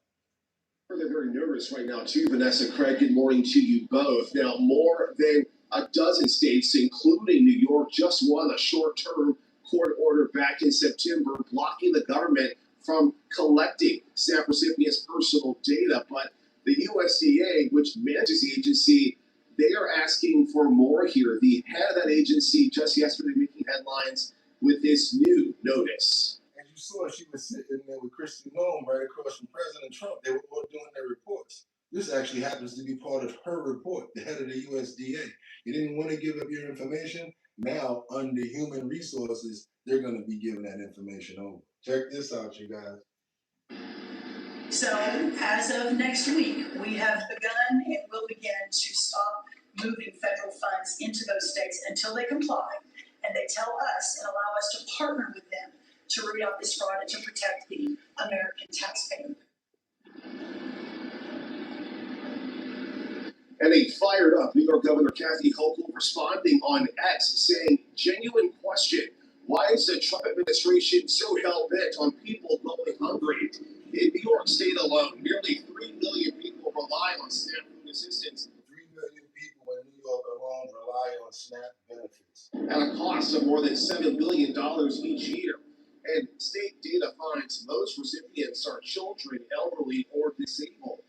They're very nervous right now, too. Vanessa, Craig, good morning to you both. Now, more than a dozen states, including New York, just won a short-term court order back in September blocking the government from collecting SNAP recipients' personal data. But the USDA, which manages the agency, they are asking for more here. The head of that agency just yesterday making headlines with this new notice. As you saw, she was sitting there with Kristi Noem right across from President Trump. They were all doing their reports. This actually happens to be part of her report, the head of the USDA. You didn't want to give up your information. Now, under human resources, they're going to be giving that information over. Check this out, you guys. So, as of next week, we have begun and will begin to stop moving federal funds into those states until they comply and they tell us and allow us to partner with them to root out this fraud and to protect the American taxpayer. And a fired up New York Governor Kathy Hochul responding on X saying, genuine question, why is the Trump administration so hell-bent on people going hungry? In New York State alone, nearly 3 million people rely on SNAP food assistance. 3 million people in New York alone rely on SNAP benefits. At a cost of more than $7 billion each year. And state data finds most recipients are children, elderly, or disabled.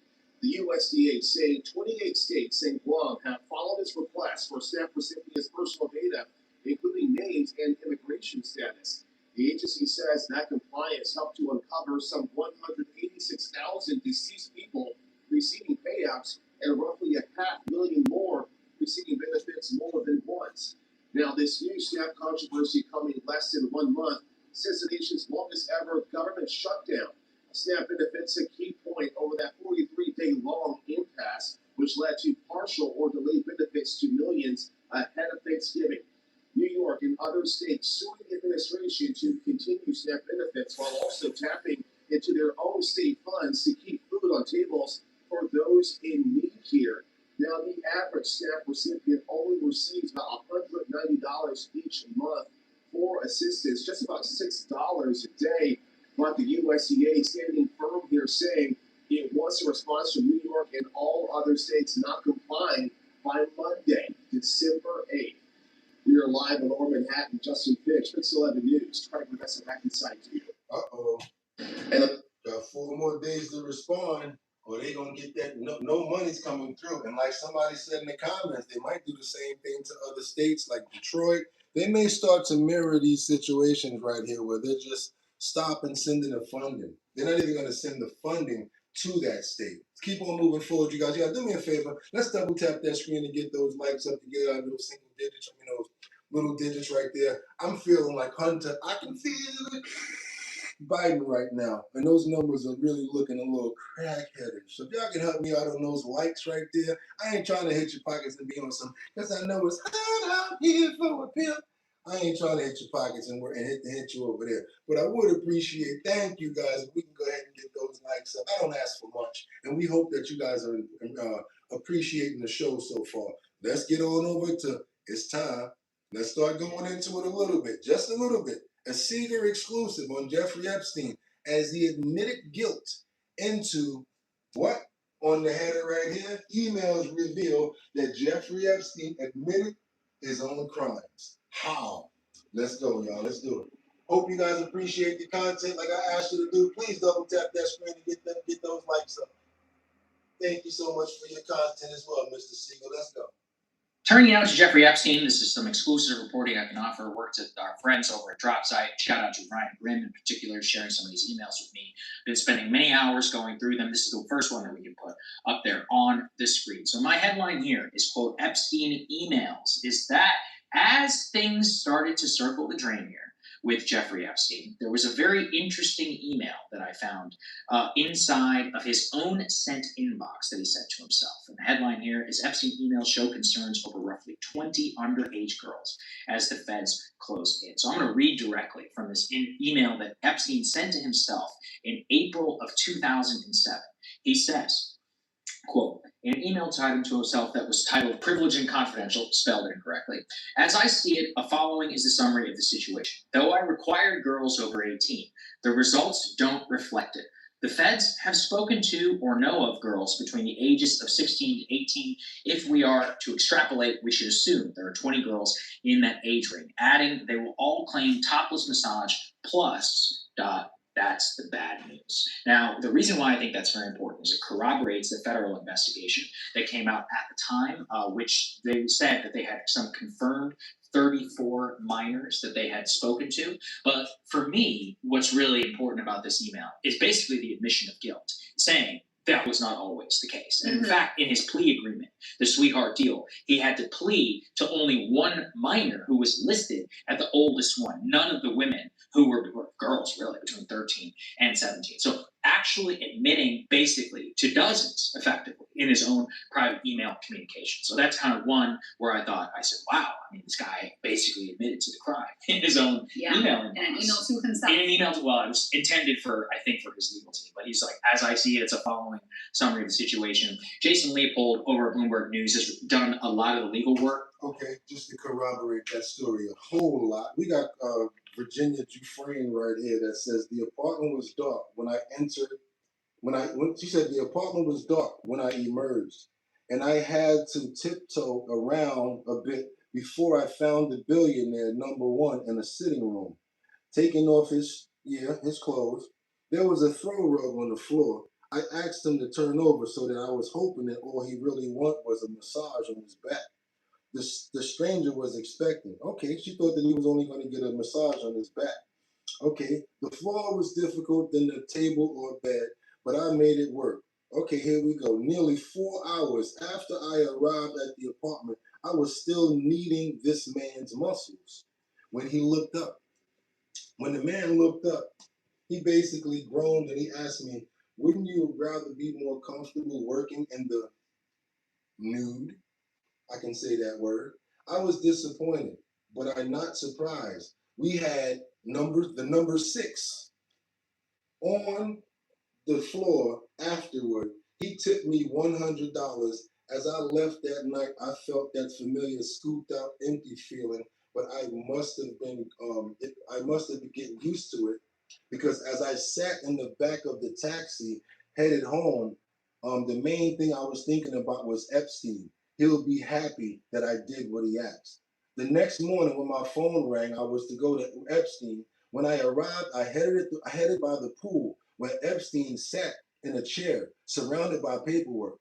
The USDA saying 28 states and Guam have followed its request for SNAP recipients' personal data, including names and immigration status. The agency says that compliance helped to uncover some 186,000 deceased people receiving payouts and roughly 500,000 more receiving benefits more than once. Now, this new SNAP controversy coming less than 1 month since the nation's longest ever government shutdown. SNAP benefits a key point over that 43-day-long impasse, which led to partial or delayed benefits to millions ahead of Thanksgiving. New York and other states suing the administration to continue SNAP benefits while also tapping into their own state funds to keep food on tables for those in need here. Now, the average SNAP recipient only receives about $190 each month for assistance, just about $6 a day. But the USDA standing firm here saying it wants a response from New York and all other states not complying by Monday, December 8th. We are live in Lower Manhattan. Justin Fitch, Pix 11 News. Craig Vanessa back inside to you. Uh-oh. And got 4 more days to respond, or they gonna get that no money's coming through. And like somebody said in the comments, they might do the same thing to other states like Detroit. They may start to mirror these situations right here where they're just stopping sending the funding. They're not even gonna send the funding to that state. Keep on moving forward, you guys. You gotta do me a favor. Let's double tap that screen and get those likes up to get our little single digits, those little digits right there. I'm feeling like Hunter. I can feel it. Biden right now, and those numbers are really looking a little crack-headed. So if y'all can help me out on those likes right there, I ain't trying to hit your pockets and be on some, because I know it's hot out here for a pimp. I ain't trying to hit your pockets and hit you over there. But I would appreciate, thank you guys, if we can go ahead and get those likes up. I don't ask for much, and we hope that you guys are appreciating the show so far. Let's get on over to, it's time. Let's start going into it a little bit, just a little bit. A Seeger exclusive on Jeffrey Epstein as he admitted guilt into what? On the header right here, emails reveal that Jeffrey Epstein admitted his own crimes. How? Let's go, y'all. Let's do it. Hope you guys appreciate the content like I asked you to do. Please double tap that screen and get those likes up. Thank you so much for your content as well, Mr. Seeger. Let's go. Turning now to Jeffrey Epstein, this is some exclusive reporting I can offer. Worked at our friends over at DropSite. Shout out to Ryan Grimm in particular, sharing some of these emails with me. Been spending many hours going through them. This is the first one that we can put up there on the screen. So my headline here is, quote, Epstein emails, is that as things started to circle the drain here with Jeffrey Epstein, there was a very interesting email that I found inside of his own sent inbox that he sent to himself. And the headline here is, Epstein emails show concerns over roughly 20 underage girls as the feds close in. So I'm going to read directly from this email that Epstein sent to himself in April of 2007. He says, quote, in an email tied to himself that was titled Privileged and Confidential, spelled incorrectly, as I see it, a following is the summary of the situation. Though I required girls over 18, the results don't reflect it. The feds have spoken to or know of girls between the ages of 16 to 18. If we are to extrapolate, we should assume there are 20 girls in that age range. Adding, they will all claim topless massage plus ... That's the bad news. Now, the reason why I think that's very important is it corroborates the federal investigation that came out at the time, which they said that they had some confirmed 34 minors that they had spoken to. But for me, what's really important about this email is basically the admission of guilt, saying that was not always the case. And in fact, in his plea agreement, the sweetheart deal, he had to plead to only one minor who was listed at the oldest one, none of the women who were girls really between 13 and 17. So actually admitting basically to dozens effectively in his own private email communication. So that's kind of one where I said, wow, I mean, this guy basically admitted to the crime in his own email inbox. In an email to himself. In an email to, well, it was intended for, I think, for his legal team. But he's like, as I see it, it's a following summary of the situation. Jason Leopold over at Bloomberg News has done a lot of the legal work. Okay, just to corroborate that story a whole lot, we got Virginia Dufresne right here that says the apartment was dark when I entered. When she said the apartment was dark when I emerged, and I had to tiptoe around a bit before I found the billionaire #1 in a sitting room, taking off his clothes. There was a throw rug on the floor. I asked him to turn over so that I was hoping that all he really wanted was a massage on his back. The stranger was expecting. Okay, she thought that he was only going to get a massage on his back. Okay, the floor was difficult than the table or bed, but I made it work. Okay, here we go. Nearly 4 hours after I arrived at the apartment, I was still kneading this man's muscles. When he looked up, when the man looked up, he basically groaned and he asked me, wouldn't you rather be more comfortable working in the nude? I can say that word. I was disappointed, but I'm not surprised. We had the number 6 on the floor afterward. He tipped me $100. As I left that night, I felt that familiar scooped out empty feeling, but I must have been getting used to it, because as I sat in the back of the taxi headed home, the main thing I was thinking about was Epstein. He'll be happy that I did what he asked. The next morning when my phone rang, I was to go to Epstein. When I arrived, I headed by the pool where Epstein sat in a chair surrounded by paperwork.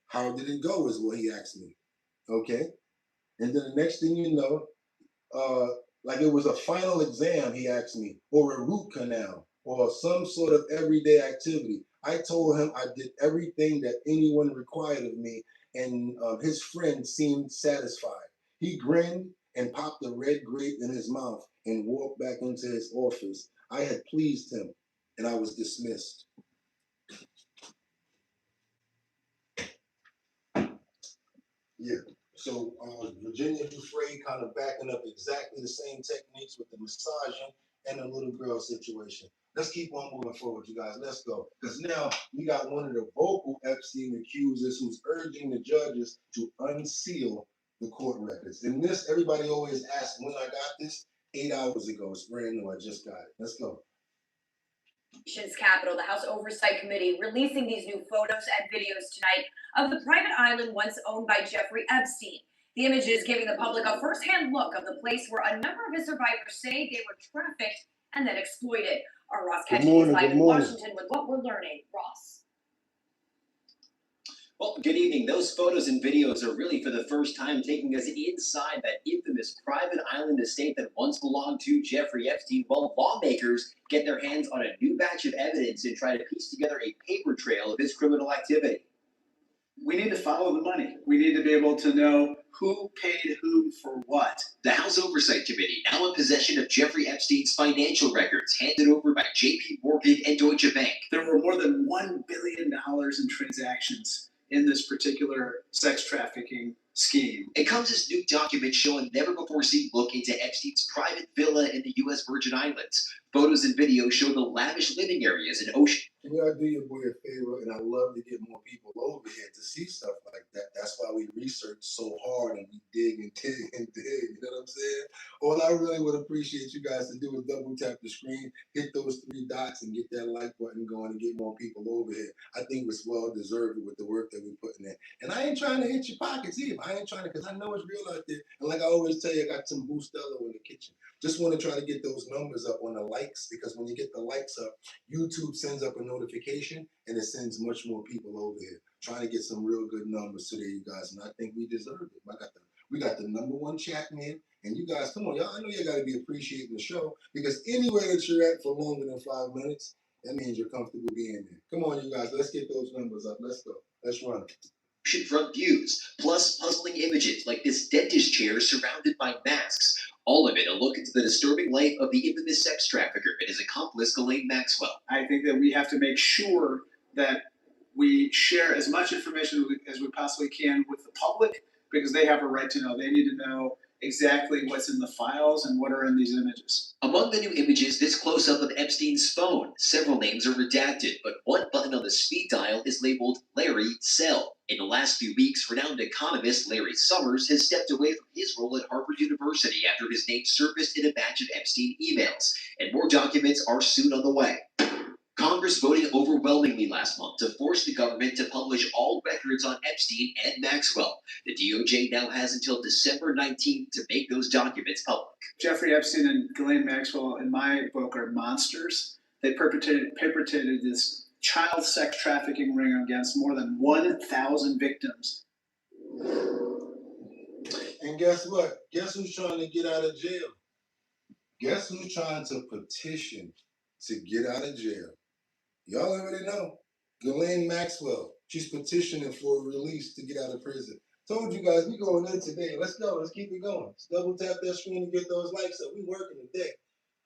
How did it go is what he asked me. Okay? And then the next thing you know, like it was a final exam, he asked me, or a root canal, or some sort of everyday activity. I told him I did everything that anyone required of me, and his friend seemed satisfied. He grinned and popped a red grape in his mouth and walked back into his office. I had pleased him, and I was dismissed. Yeah. So Virginia Dufresne kind of backing up exactly the same techniques with the massaging and the little girl situation. Let's keep on moving forward, you guys. Let's go. Because now we got one of the vocal Epstein accusers who's urging the judges to unseal the court records. And this, everybody always asks when I got this. 8 hours ago. It's brand new. I just got it. Let's go. Nation's capital, the House Oversight Committee releasing these new photos and videos tonight of the private island once owned by Jeffrey Epstein. The images giving the public a first-hand look of the place where a number of his survivors say they were trafficked and then exploited. Our Ross Ketchum is live in Washington with what we're learning. Ross. Well, good evening. Those photos and videos are really for the first time taking us inside that infamous private island estate that once belonged to Jeffrey Epstein. Well, lawmakers get their hands on a new batch of evidence and try to piece together a paper trail of his criminal activity. We need to follow the money. We need to be able to know who paid whom for what. The House Oversight Committee, now in possession of Jeffrey Epstein's financial records, handed over by JP Morgan and Deutsche Bank. There were more than $1 billion in transactions in this particular sex trafficking scheme. It comes as new documents show a never-before-seen look into Epstein's private villa in the U.S. Virgin Islands. Photos and videos show the lavish living areas and ocean. Can y'all do your boy a favor? And I love to get more people over here to see stuff like that. That's why we research so hard and we dig and dig and dig. You know what I'm saying? All I really would appreciate you guys to do is double tap the screen, hit those 3 dots, and get that like button going and get more people over here. I think it's well deserved with the work that we're putting in. And I ain't trying to hit your pockets either. I ain't trying to, because I know it's real out there. And like I always tell you, I got some Bustelo in the kitchen. Just want to try to get those numbers up on the likes, because when you get the likes up, YouTube sends up a notification and it sends much more people over here. Trying to get some real good numbers today, you guys, and I think we deserve it. We got the #1 chat man, and you guys, come on, y'all. I know you got to be appreciating the show, because anywhere that you're at for longer than 5 minutes, that means you're comfortable being there. Come on, you guys, let's get those numbers up. Let's go. Let's run. Front views, plus puzzling images like this dentist chair surrounded by masks. All of it a look into the disturbing life of the infamous sex trafficker and his accomplice, Ghislaine Maxwell. I think that we have to make sure that we share as much information as we possibly can with the public, because they have a right to know. They need to know exactly what's in the files and what are in these images. Among the new images, this close-up of Epstein's phone. Several names are redacted, but one button on the speed dial is labeled Larry Sell. In the last few weeks, renowned economist Larry Summers has stepped away from his role at Harvard University after his name surfaced in a batch of Epstein emails, and more documents are soon on the way. Congress voted overwhelmingly last month to force the government to publish all records on Epstein and Maxwell. The DOJ now has until December 19th to make those documents public. Jeffrey Epstein and Ghislaine Maxwell, in my book, are monsters. They perpetrated this child sex trafficking ring against more than 1,000 victims. And guess what? Guess who's trying to get out of jail? Guess who's trying to petition to get out of jail? Y'all already know. Ghislaine Maxwell. She's petitioning for a release to get out of prison. Told you guys, we going in today. Let's go. Let's keep it going. Let's double tap that screen and get those likes up. We working today.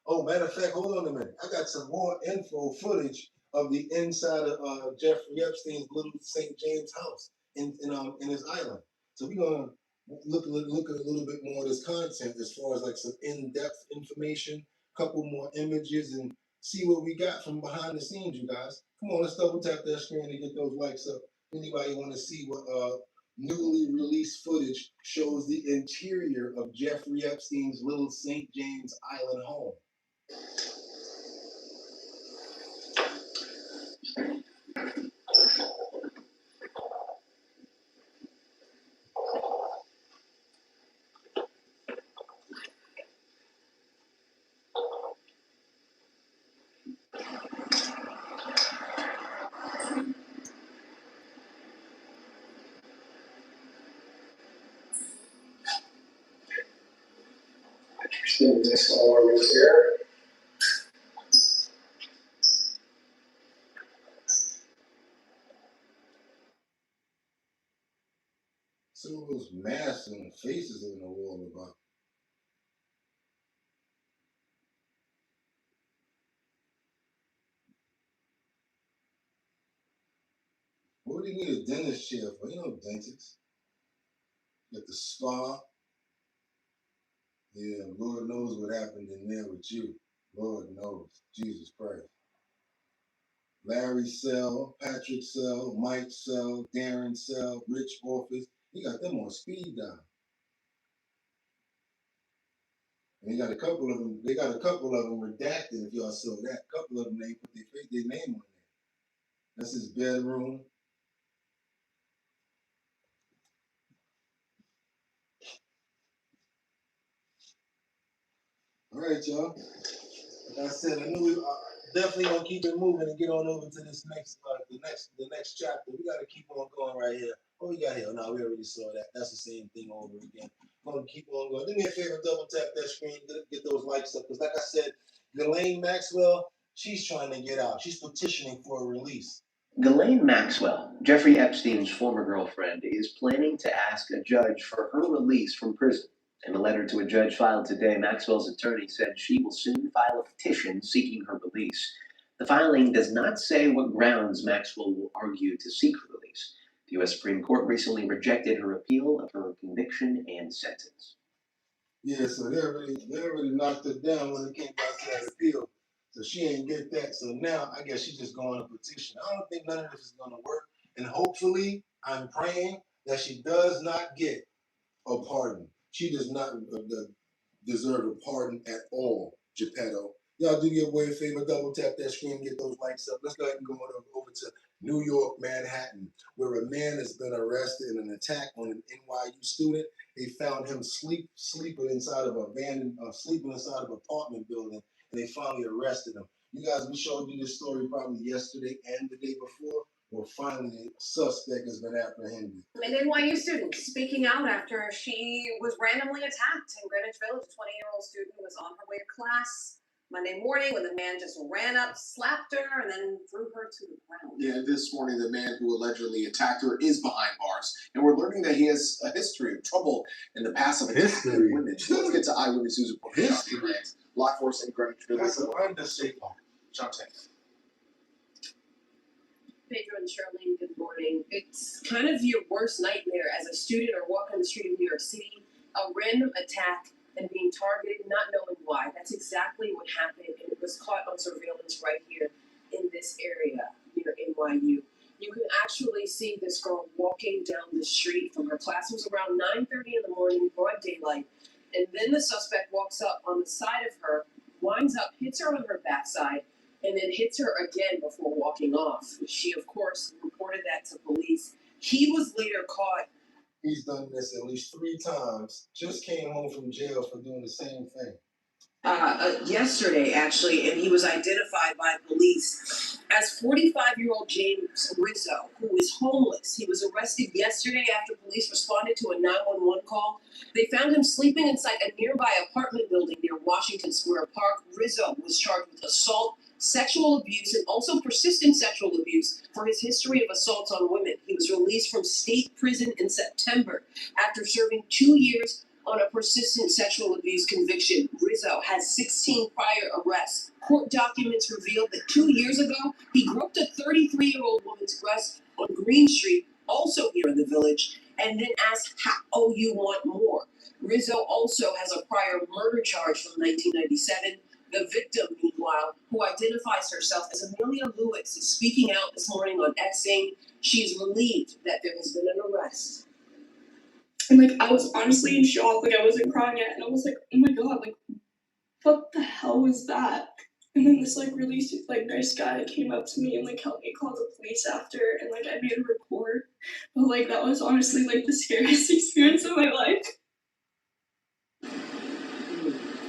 Oh, matter of fact, hold on a minute. I got some more info footage of the inside of Jeffrey Epstein's little St. James house in his island. So we're gonna look at a little bit more of this content as far as like some in-depth information, couple more images, and see what we got from behind the scenes, you guys. Come on, let's double tap that screen and get those likes up. Anybody want to see what newly released footage shows the interior of Jeffrey Epstein's little St. James Island home? Spin this all over here. Some of those masks and faces on the wall about. What do you need a dentist chair for? You know, dentists. You got the spa. Yeah, Lord knows what happened in there with you. Lord knows. Jesus Christ. Larry Sell, Patrick Sell, Mike Sell, Darren Sell, Rich Office. You got them on speed dial. And you got a couple of them. They got a couple of them redacted. If y'all saw that, a couple of them they put their name on there. That's his bedroom. All right, y'all. Like I said, I knew we definitely gonna keep it moving and get on over to this next the next chapter. We gotta keep on going right here. What we got here? No, we already saw that. That's the same thing over again. We're gonna keep on going. Do me a favor, double tap that screen, get those likes up. Because like I said, Ghislaine Maxwell, she's trying to get out. She's petitioning for a release. Ghislaine Maxwell, Jeffrey Epstein's former girlfriend, is planning to ask a judge for her release from prison. In a letter to a judge filed today, Maxwell's attorney said she will soon file a petition seeking her release. The filing does not say what grounds Maxwell will argue to seek her release. The U.S. Supreme Court recently rejected her appeal of her conviction and sentence. Yeah, so they already knocked her down when it came back to that appeal. So she ain't get that. So now I guess she's just going to petition. I don't think none of this is going to work. And hopefully, I'm praying that she does not get a pardon. She does not deserve a pardon at all, Geppetto. Y'all do your boy a favor, double tap that screen, get those likes up. Let's go ahead and go over to New York, Manhattan, where a man has been arrested in an attack on an NYU student. They found him sleeping inside of an apartment building, and they finally arrested him. You guys, we showed you this story probably yesterday and the day before. Well, finally, the suspect has been apprehended. An NYU student speaking out after she was randomly attacked in Greenwich Village. A 20-year-old student was on her way to class Monday morning when the man just ran up, slapped her, and then threw her to the ground. Yeah, this morning the man who allegedly attacked her is behind bars, and we're learning that he has a history of trouble in the past of attacking women. Let's get to Eyewitness News reporter Jonathan Rand, Law Force in Greenwich Village. That's an understatement. Jonathan. Pedro and Charlene, good morning. It's kind of your worst nightmare as a student or walking the street of New York City, a random attack and being targeted, not knowing why. That's exactly what happened, and it was caught on surveillance right here in this area near NYU. You can actually see this girl walking down the street from her class. It was around 9:30 in the morning, broad daylight, and then the suspect walks up on the side of her, winds up, hits her on her backside, and then hits her again before walking off. She, of course, reported that to police. He was later caught. He's done this at least 3 times. Just came home from jail for doing the same thing. Yesterday, actually, and he was identified by police as 45-year-old James Rizzo, who is homeless. He was arrested yesterday after police responded to a 911 call. They found him sleeping inside a nearby apartment building near Washington Square Park. Rizzo was charged with assault, sexual abuse, and also persistent sexual abuse for his history of assaults on women. He was released from state prison in September after serving 2 years on a persistent sexual abuse conviction. Rizzo has 16 prior arrests. Court documents revealed that 2 years ago, he groped a 33-year-old woman's breast on Green Street, also here in the Village, and then asked, "Oh, you want more?" Rizzo also has a prior murder charge from 1997. The victim, meanwhile, who identifies herself as Amelia Lewis, is speaking out this morning on X, saying she's relieved that there has been an arrest. And like I was honestly in shock, like I wasn't crying yet, and I was like, oh my god, like what the hell was that? And then this like really like nice guy came up to me and like helped me call the police after, and like I made a report. But like that was honestly like the scariest experience of my life.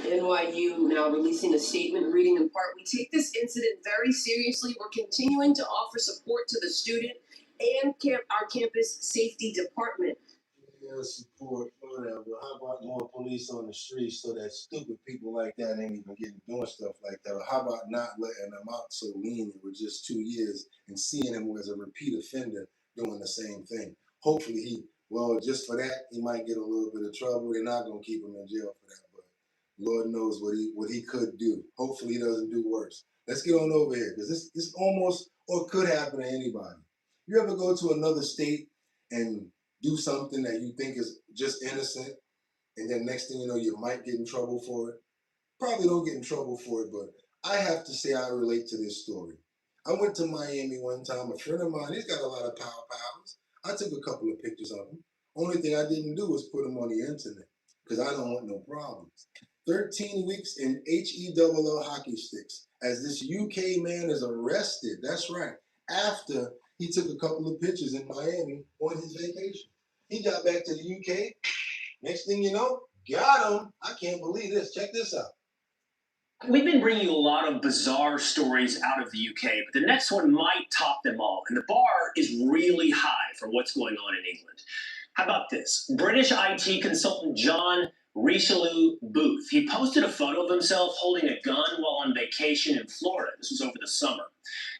NYU now releasing a statement reading in part, "We take this incident very seriously. We're continuing to offer support to the student and our campus safety department." Yeah, support, whatever. How about more police on the streets so that stupid people like that ain't even doing stuff like that? Or how about not letting them out so lenient with just 2 years and seeing him as a repeat offender doing the same thing? Hopefully just for that, he might get a little bit of trouble. They're not going to keep him in jail for that, but Lord knows what he could do. Hopefully he doesn't do worse. Let's get on over here, because this almost or could happen to anybody. You ever go to another state and do something that you think is just innocent, and then next thing you know, you might get in trouble for it? Probably don't get in trouble for it, but I have to say I relate to this story. I went to Miami one time. A friend of mine, he's got a lot of pals. I took a couple of pictures of him. Only thing I didn't do was put them on the internet, because I don't want no problems. 13 weeks in HELL hockey sticks as this UK man is arrested. That's right. After he took a couple of pictures in Miami on his vacation. He got back to the UK. Next thing you know, got him. I can't believe this. Check this out. We've been bringing you a lot of bizarre stories out of the UK, but the next one might top them all. And the bar is really high for what's going on in England. How about this? British IT consultant John Richelieu Booth. He posted a photo of himself holding a gun while on vacation in Florida. This was over the summer.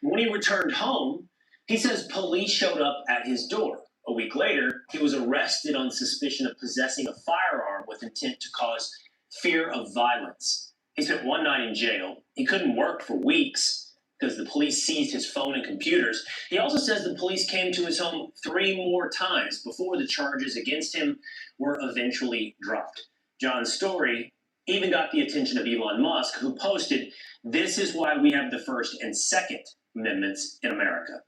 And when he returned home, he says police showed up at his door. A week later, he was arrested on suspicion of possessing a firearm with intent to cause fear of violence. He spent one night in jail. He couldn't work for weeks because the police seized his phone and computers. He also says the police came to his home 3 more times before the charges against him were eventually dropped. John's story even got the attention of Elon Musk, who posted, "This is why we have the First and Second Amendments in America."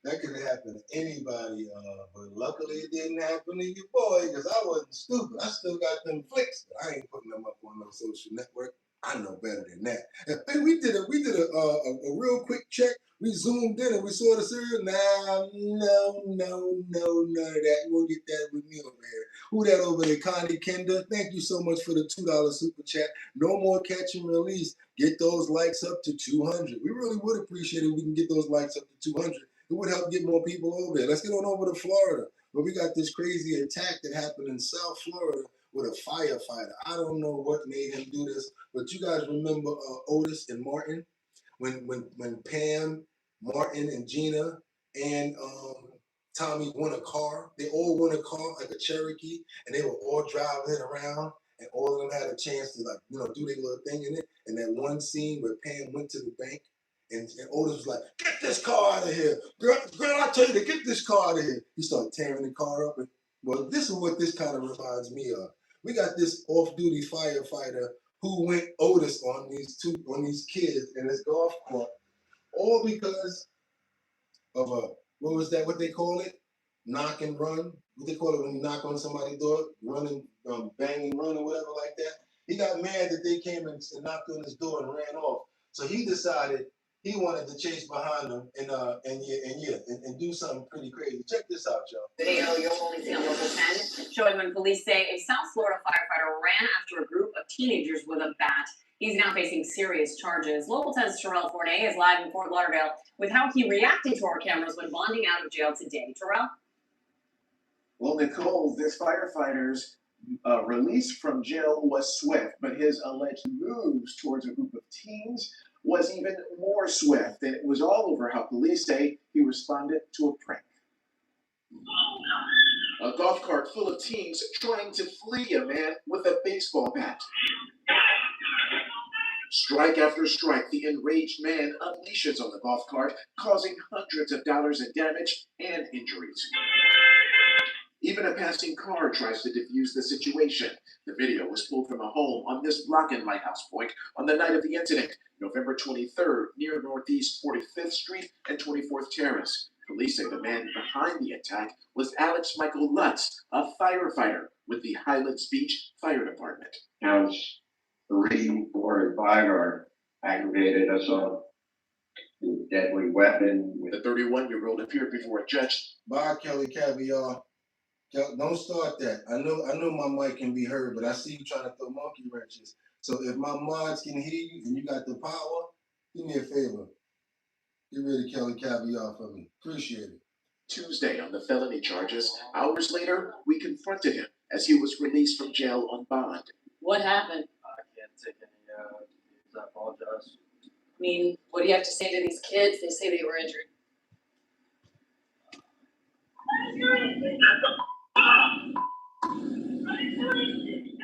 That could have happened to anybody, but luckily it didn't happen to your boy because I wasn't stupid. I still got them flicks, but I ain't putting them up on no social network. I know better than that. And we did a real quick check. We zoomed in and we saw the serial. Nah, no, none of that. We'll get that with me over here. Who that over there? Connie Kenda. Thank you so much for the $2 super chat. No more catch and release. Get those likes up to 200. We really would appreciate it if we can get those likes up to 200. It would help get more people over there. Let's get on over to Florida, where we got this crazy attack that happened in South Florida with a firefighter. I don't know what made him do this, but you guys remember Otis and Martin? When Pam, Martin, and Gina and Tommy won a car. They all won a car, like a Cherokee, and they were all driving it around, and all of them had a chance to do their little thing in it. And that one scene where Pam went to the bank, and Otis was like, "Get this car out of here. Girl, I tell you to get this car out of here." He started tearing the car up. And, well, this is what this kind of reminds me of. We got this off-duty firefighter who went Otis on these kids in this golf court, all because of what they call it? Knock and run. What they call it when you knock on somebody's door? Run and bang and run or whatever like that. He got mad that they came and knocked on his door and ran off. So he decided he wanted to chase behind them and do something pretty crazy. Check this out, y'all. Video you'll only see on Local 10, showing when police say a South Florida firefighter ran after a group of teenagers with a bat. He's now facing serious charges. Local 10's Terrell Forney is live in Fort Lauderdale with how he reacted to our cameras when bonding out of jail today. Terrell? Well, Nicole, this firefighter's release from jail was swift, but his alleged moves towards a group of teens was even more swift. And it was all over how police say he responded to a prank. A golf cart full of teens trying to flee a man with a baseball bat. Strike after strike, the enraged man unleashes on the golf cart, causing hundreds of dollars in damage and injuries. Even a passing car tries to defuse the situation. The video was pulled from a home on this block in Lighthouse Point on the night of the incident, November 23rd, near Northeast 45th Street and 24th Terrace. Police say the man behind the attack was Alex Michael Lutz, a firefighter with the Highlands Beach Fire Department. Counts 3, 4, and 5 are aggravated assault with deadly weapon. The 31-year-old appeared before a judge. Bye, Kelly Caviar. Don't start that. I know my mic can be heard, but I see you trying to throw monkey wrenches. So if my mods can hear you and you got the power, do me a favor. Get rid of Kelly Caviar for me. Appreciate it. Tuesday on the felony charges. Hours later, we confronted him as he was released from jail on bond. What happened? I can't take any abuse. I apologize. I mean, what do you have to say to these kids? They say they were injured.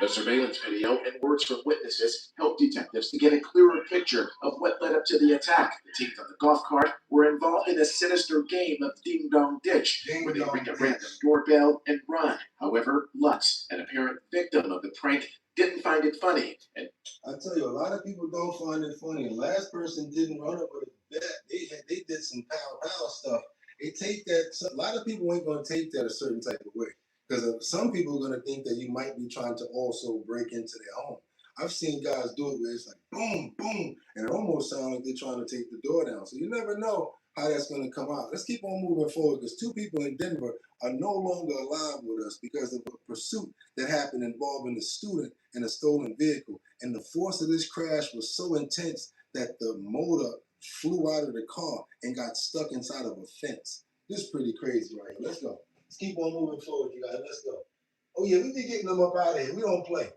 The surveillance video and words from witnesses helped detectives to get a clearer picture of what led up to the attack. The teens on the golf cart were involved in a sinister game of Ding Dong Ditch, where they ring a random doorbell and run. However, Lutz, an apparent victim of the prank, didn't find it funny. And I tell you, a lot of people don't find it funny. The last person didn't run up with a bat. They did some pow stuff. They take that. A lot of people ain't gonna take that a certain type of way. Because some people are going to think that you might be trying to also break into their home. I've seen guys do it where it's like boom, boom, and it almost sounds like they're trying to take the door down. So you never know how that's going to come out. Let's keep on moving forward because 2 people in Denver are no longer alive with us because of a pursuit that happened involving a student and a stolen vehicle. And the force of this crash was so intense that the motor flew out of the car and got stuck inside of a fence. This is pretty crazy right here. Let's go. Let's keep on moving forward, you guys. Let's go. Oh yeah, we be getting them up out of here. We don't play.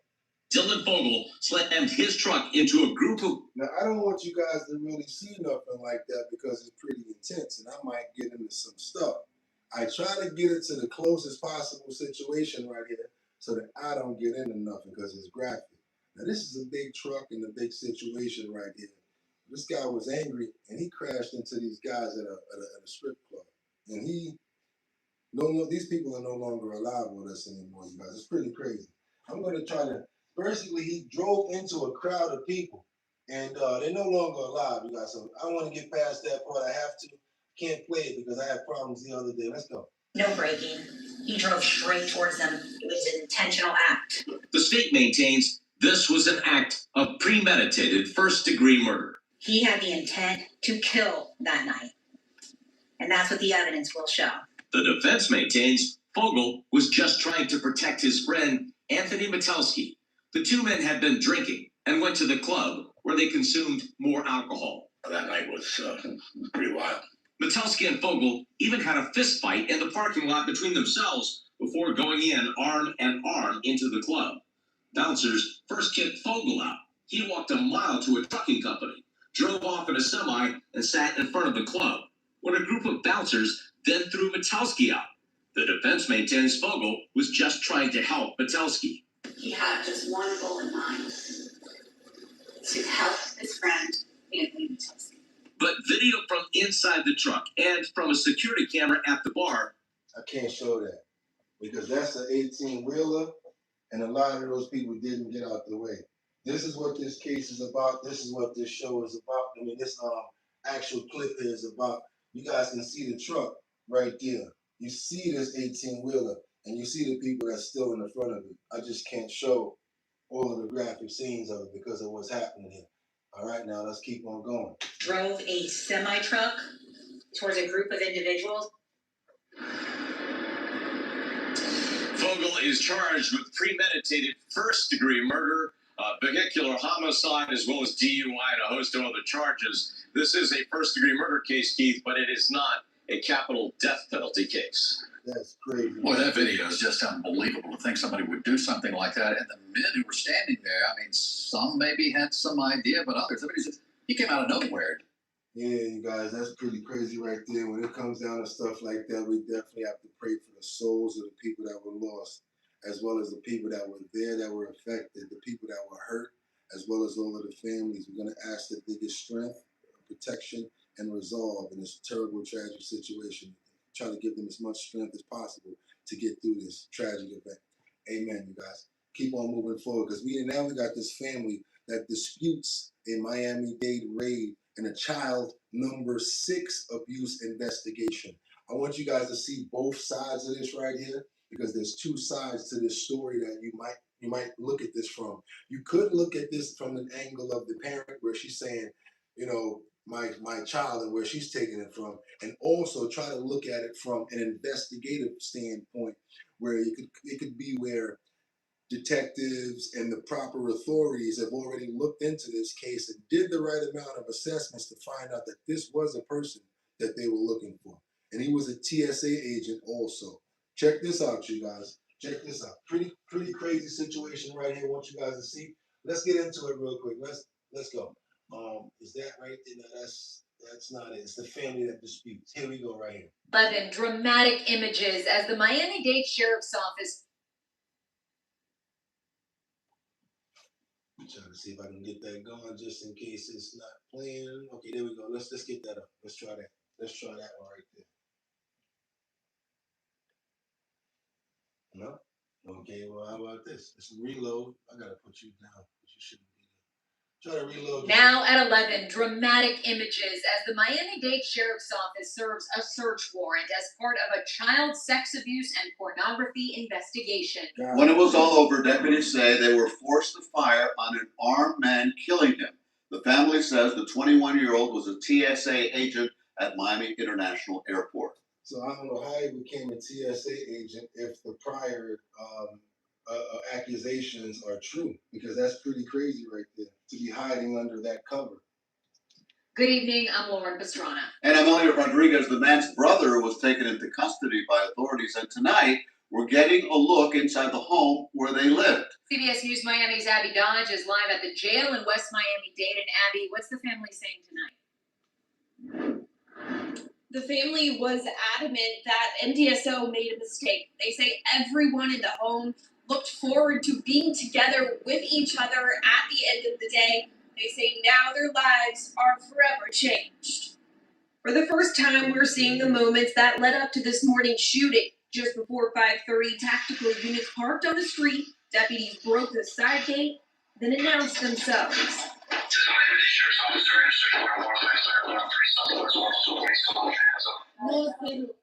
Dylan Fogel slammed his truck into a group of... Now, I don't want you guys to really see nothing like that because it's pretty intense and I might get into some stuff. I try to get it to the closest possible situation right here so that I don't get into nothing because it's graphic. Now, this is a big truck and a big situation right here. This guy was angry and he crashed into these guys at a strip club. And these people are no longer alive with us anymore, you guys. It's pretty crazy. I'm going to try to... Basically, he drove into a crowd of people, and they're no longer alive, you guys. So I want to get past that part. I have to. Can't play it because I had problems the other day. Let's go. No braking. He drove straight towards them. It was an intentional act. The state maintains this was an act of premeditated first-degree murder. He had the intent to kill that night, and that's what the evidence will show. The defense maintains Fogel was just trying to protect his friend, Anthony Metelsky. The 2 men had been drinking and went to the club where they consumed more alcohol. That night was pretty wild. Metelsky and Fogel even had a fist fight in the parking lot between themselves before going in arm in arm into the club. Bouncers first kicked Fogel out. He walked a mile to a trucking company, drove off in a semi, and sat in front of the club, when a group of bouncers then threw Metelsky out. The defense maintains Fogel was just trying to help Metelsky. He had just one goal in mind, to help his friend, Anthony Metelsky. But video from inside the truck and from a security camera at the bar. I can't show that because that's an 18-wheeler, and a lot of those people didn't get out the way. This is what this case is about. This is what this show is about. I mean, this actual clip is about. You guys can see the truck right there. You see this 18-wheeler. And you see the people that's still in the front of it. I just can't show all of the graphic scenes of it because of what's happening here. All right, now let's keep on going. Drove a semi-truck towards a group of individuals. Fogel is charged with premeditated first-degree murder, vehicular homicide, as well as DUI and a host of other charges. This is a first-degree murder case, Keith, but it is not a capital death penalty case. That's crazy. Boy, that video is just unbelievable to think somebody would do something like that. And the men who were standing there, I mean, some maybe had some idea, but others, I mean, he came out of nowhere. Yeah, you guys, that's pretty crazy right there. When it comes down to stuff like that, we definitely have to pray for the souls of the people that were lost, as well as the people that were there that were affected, the people that were hurt, as well as all of the families. We're going to ask that they get strength, protection, and resolve in this terrible, tragic situation. Try to give them as much strength as possible to get through this tragic event. Amen, you guys. Keep on moving forward because we got this family that disputes a Miami-Dade raid and a child number 6 abuse investigation. I want you guys to see both sides of this right here because there's 2 sides to this story that you might look at this from. You could look at this from an angle of the parent where she's saying, you know, my child and where she's taking it from, and also try to look at it from an investigative standpoint where it could be where detectives and the proper authorities have already looked into this case and did the right amount of assessments to find out that this was a person that they were looking for. And he was a TSA agent also. Check this out, you guys. Check this out. Pretty crazy situation right here. I want you guys to see. Let's get into it real quick. Let's go. Is that right there? No, that's not it. It's the family that disputes. Here we go right here. 11 dramatic images as the Miami-Dade Sheriff's Office. I'm trying to see if I can get that going just in case it's not playing. Okay, there we go. Let's get that up. Let's try that. Let's try that one right there. No? Okay, well, how about this? Let's reload. I gotta put you down, but you shouldn't be there. Try to reload. Now at 11, dramatic images as the Miami-Dade Sheriff's Office serves a search warrant as part of a child sex abuse and pornography investigation. When it was all over, deputies say they were forced to fire on an armed man, killing him. The family says the 21-year-old was a TSA agent at Miami International Airport. So I don't know how he became a TSA agent if the prior accusations are true, because that's pretty crazy right there, to be hiding under that cover. Good evening, I'm Lauren Pastrana. And I'm Elliot Rodriguez. The man's brother was taken into custody by authorities, and tonight we're getting a look inside the home where they lived. CBS News Miami's Abby Dodge is live at the jail in West Miami-Dade. And Abby, what's the family saying tonight? The family was adamant that MDSO made a mistake. They say everyone in the home looked forward to being together with each other at the end of the day. They say now their lives are forever changed. For the first time, we're seeing the moments that led up to this morning's shooting. Just before 5:30, tactical units parked on the street. Deputies broke the side gate, then announced themselves.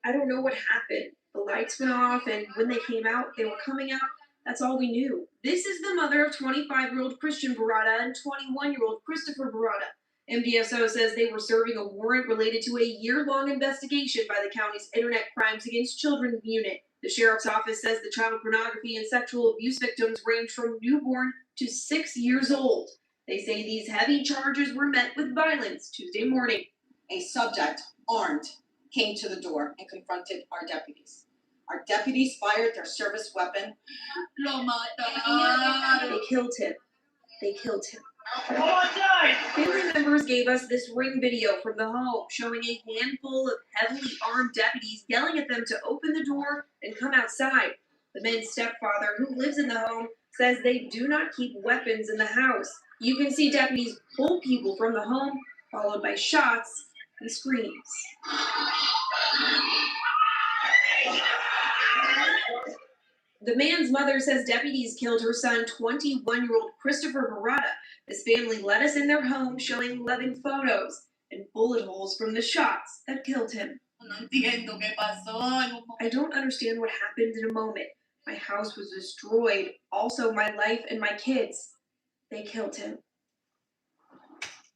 I don't know what happened. The lights went off, and when they came out, they were coming out. That's all we knew. This is the mother of 25-year-old Christian Barada and 21-year-old Christopher Barada. MDSO says they were serving a warrant related to a year-long investigation by the county's Internet Crimes Against Children unit. The sheriff's office says the child pornography and sexual abuse victims range from newborn to 6 years old. They say these heavy charges were met with violence Tuesday morning. A subject, armed, came to the door and confronted our deputies. Our deputies fired their service weapon. They killed him. They killed him. Family members gave us this ring video from the home showing a handful of heavily armed deputies yelling at them to open the door and come outside. The man's stepfather, who lives in the home, says they do not keep weapons in the house. You can see deputies pull people from the home, followed by shots and screams. The man's mother says deputies killed her son, 21-year-old Christopher Barada. His family let us in their home, showing 11 photos and bullet holes from the shots that killed him. I don't understand what happened in a moment. My house was destroyed, also my life and my kids. They killed him. I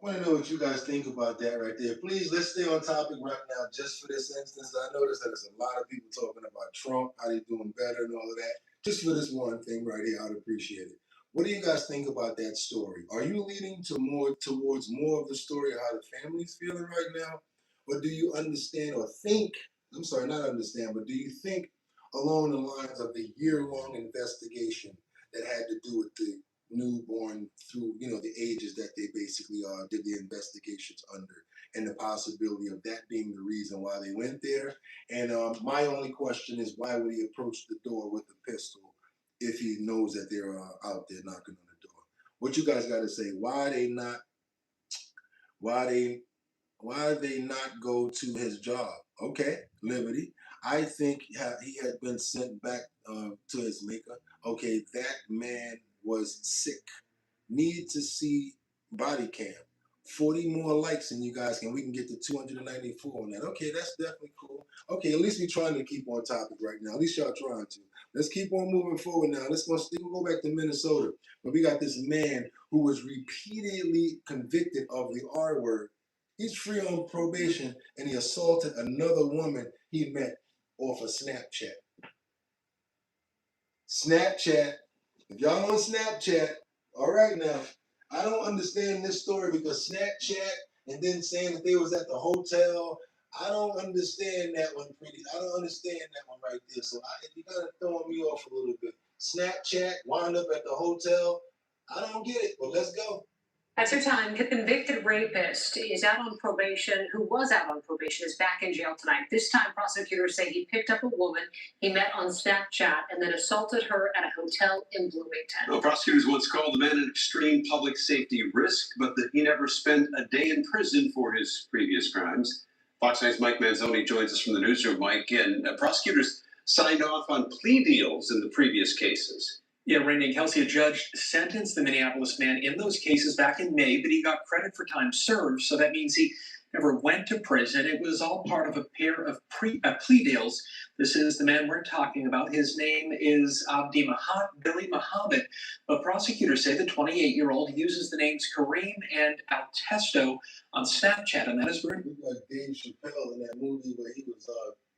want to know what you guys think about that right there. Please, let's stay on topic right now just for this instance. I noticed that there's a lot of people talking about Trump, how they're doing better and all of that. Just for this one thing right here, I'd appreciate it. What do you guys think about that story? Are you leaning towards more of the story of how the family's feeling right now? Or do you understand or think, I'm sorry, not understand, but do you think along the lines of the year-long investigation that had to do with the newborn through, the ages that they basically did the investigations under, and the possibility of that being the reason why they went there? And my only question is, why would he approach the door with a pistol if he knows that they're out there knocking on the door? What you guys got to say? Why they not go to his job? Okay, Liberty. I think he had been sent back to his maker. Okay, that man was sick. Need to see body cam. 40 more likes and you guys we can get to 294 on that. Okay, that's definitely cool. Okay, at least we're trying to keep on topic right now. At least y'all trying to. Let's keep on moving forward now. We'll go back to Minnesota. But we got this man who was repeatedly convicted of the R word. He's free on probation and he assaulted another woman he met off of Snapchat. Snapchat. If y'all on Snapchat, all right now, I don't understand this story because Snapchat and then saying that they was at the hotel, I don't understand that one, pretty. I don't understand that one right there. So you kind of throwing me off a little bit. Snapchat, wind up at the hotel. I don't get it, but let's go. That's your time. The convicted rapist is out on probation, who was out on probation, is back in jail tonight. This time, prosecutors say he picked up a woman he met on Snapchat and then assaulted her at a hotel in Bloomington. Well, prosecutors once called the man an extreme public safety risk, but that he never spent a day in prison for his previous crimes. Fox 9's Mike Manzoni joins us from the newsroom. Mike, and prosecutors signed off on plea deals in the previous cases. Yeah, Randy and Kelsey, a judge sentenced the Minneapolis man in those cases back in May, but he got credit for time served, so that means he never went to prison. It was all part of a pair of plea deals. This is the man we're talking about. His name is Billy Muhammad, but prosecutors say the 28-year-old uses the names Kareem and Altesto on Snapchat, and that is where like Dave Chappelle in that movie where he was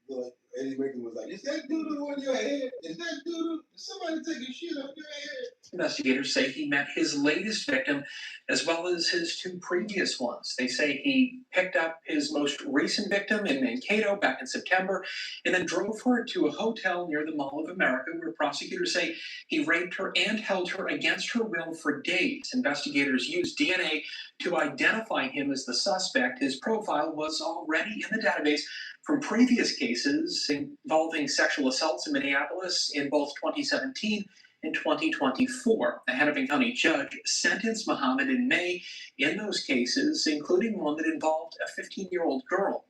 like Eddie Murphy was like, "Is that doodle on your head? Is that doodle? Is somebody taking shit up your head?" Investigators say he met his latest victim as well as his two previous ones. They say he picked up his most recent victim in Mankato back in September and then drove her to a hotel near the Mall of America where prosecutors say he raped her and held her against her will for days. Investigators used DNA to identify him as the suspect. His profile was already in the database from previous cases involving sexual assaults in Minneapolis in both 2017 and 2024. The Hennepin County judge sentenced Muhammad in May in those cases, including one that involved a 15-year-old girl.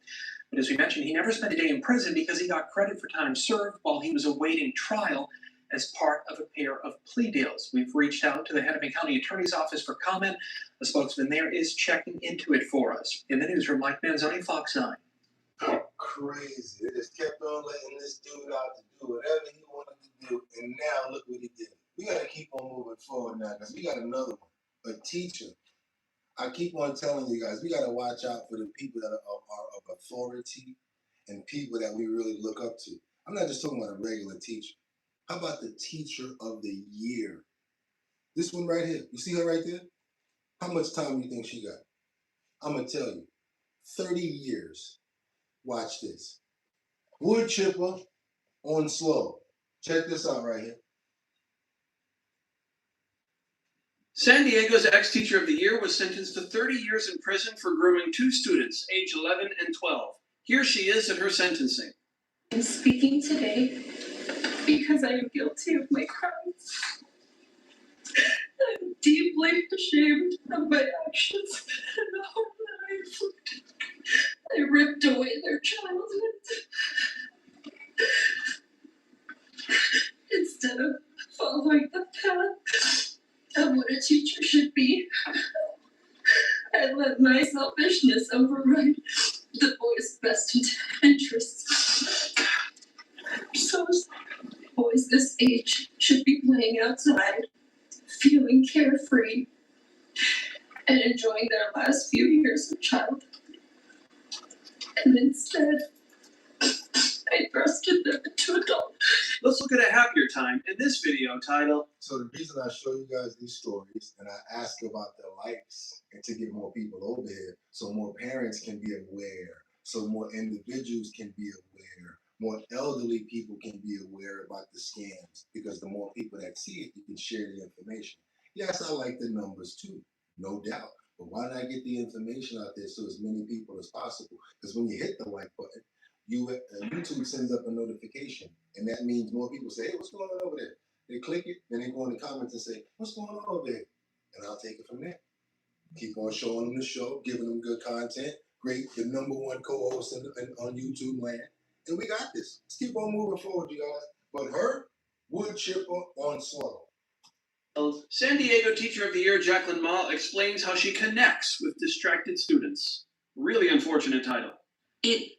But as we mentioned, he never spent a day in prison because he got credit for time served while he was awaiting trial as part of a pair of plea deals. We've reached out to the Hennepin County Attorney's Office for comment. A spokesman there is checking into it for us. In the newsroom, Mike Manzoni, Fox 9. Crazy. They just kept on letting this dude out to do whatever he wanted to do, and now look what he did. We got to keep on moving forward now because we got another one, a teacher. I keep on telling you guys, we got to watch out for the people that are of authority and people that we really look up to. I'm not just talking about a regular teacher. How about the teacher of the year? This one right here. You see her right there? How much time do you think she got? I'm going to tell you, 30 years. Watch this. Wood chipper on slow. Check this out right here. San Diego's ex-teacher of the year was sentenced to 30 years in prison for grooming two students, age 11 and 12. Here she is at her sentencing. I'm speaking today because I am guilty of my crimes. I'm deeply ashamed of my actions and the harm that I inflicted. I ripped away their childhood. Instead of following the path of what a teacher should be, I let my selfishness override the boys' best interests. So boys this age should be playing outside, feeling carefree, and enjoying their last few years of childhood. And instead, I thrusted them into adulthood. Let's look at a happier time in this video titled. So the reason I show you guys these stories and I ask about the likes and to get more people over here so more parents can be aware, so more individuals can be aware, more elderly people can be aware about the scams, because the more people that see it, you can share the information. Yes, I like the numbers too, no doubt. But why not get the information out there so as many people as possible? Because when you hit the like button, YouTube sends up a notification, and that means more people say, "Hey, what's going on over there?" They click it, then they go in the comments and say, "What's going on over there?" And I'll take it from there. Keep on showing them the show, giving them good content. Great, the #1 co-host on YouTube land. And we got this. Let's keep on moving forward, you guys. But her, wood chipper on slow. San Diego Teacher of the Year Jacqueline Ma explains how she connects with distracted students. Really unfortunate title. It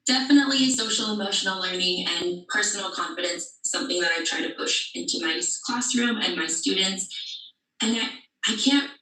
definitely is social emotional learning and personal confidence, something that I try to push into my classroom and my students. And I can't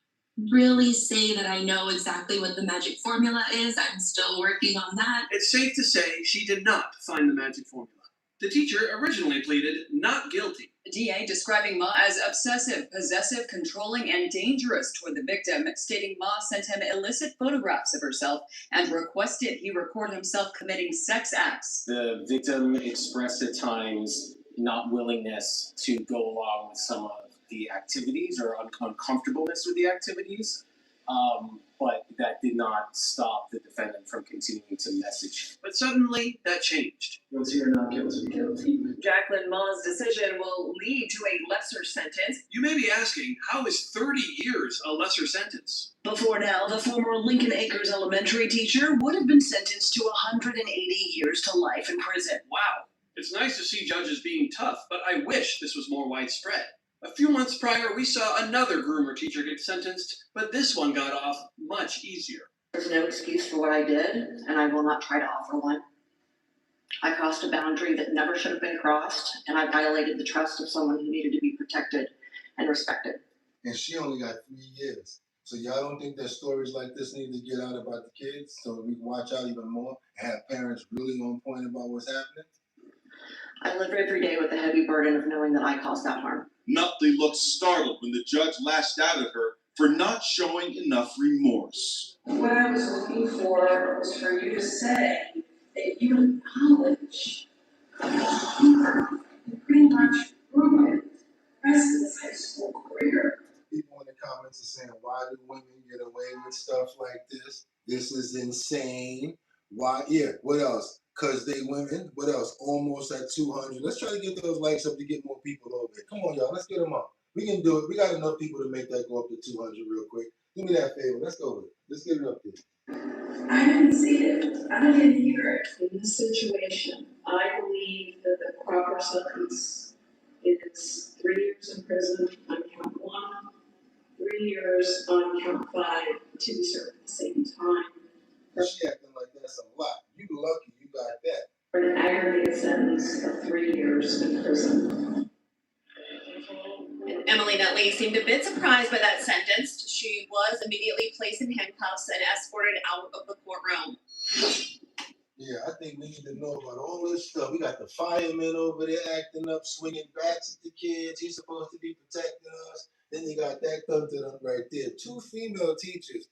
really say that I know exactly what the magic formula is. I'm still working on that. It's safe to say she did not find the magic formula. The teacher originally pleaded not guilty. The DA describing Ma as obsessive, possessive, controlling, and dangerous toward the victim, stating Ma sent him illicit photographs of herself and requested he record himself committing sex acts. The victim expressed at times not willingness to go along with some of the activities or uncomfortableness with the activities, but that did not stop the defendant from continuing to message. But suddenly, that changed. Guilty or not guilty? Guilty. Jacqueline Ma's decision will lead to a lesser sentence. You may be asking, how is 30 years a lesser sentence? Before now, the former Lincoln Acres elementary teacher would have been sentenced to 180 years to life in prison. Wow. It's nice to see judges being tough, but I wish this was more widespread. A few months prior, we saw another groomer teacher get sentenced, but this one got off much easier. There's no excuse for what I did, and I will not try to offer one. I crossed a boundary that never should have been crossed, and I violated the trust of someone who needed to be protected and respected. And she only got 3 years. So y'all don't think that stories like this need to get out about the kids so we can watch out even more and have parents really on point about what's happening? I live every day with the heavy burden of knowing that I caused that harm. Nutley looked startled when the judge lashed out at her for not showing enough remorse. What I was looking for was for you to say that you acknowledge that you pretty much ruined the rest of this high school career. People in the comments are saying, why do women get away with stuff like this? This is insane. Why? Yeah, what else? Because they women. What else? Almost at 200. Let's try to get those likes up to get more people over here. Come on, y'all. Let's get them up. We can do it. We got enough people to make that go up to 200 real quick. Do me that favor. Let's go with it. Let's get it up there. I didn't see it. I didn't hear it. In this situation, I believe that the proper sentence is 3 years in prison on count 1, 3 years on count 5 to be served at the same time. She acting like that's a lot. You lucky you got that. For an aggregate sentence of 3 years in prison. And Emily Nutley seemed a bit surprised by that sentence. She was immediately placed in handcuffs and escorted out of the courtroom. Yeah, I think we need to know about all this stuff. We got the firemen over there acting up, swinging bats at the kids. He's supposed to be protecting us. Then you got that done to them right there. 2 female teachers.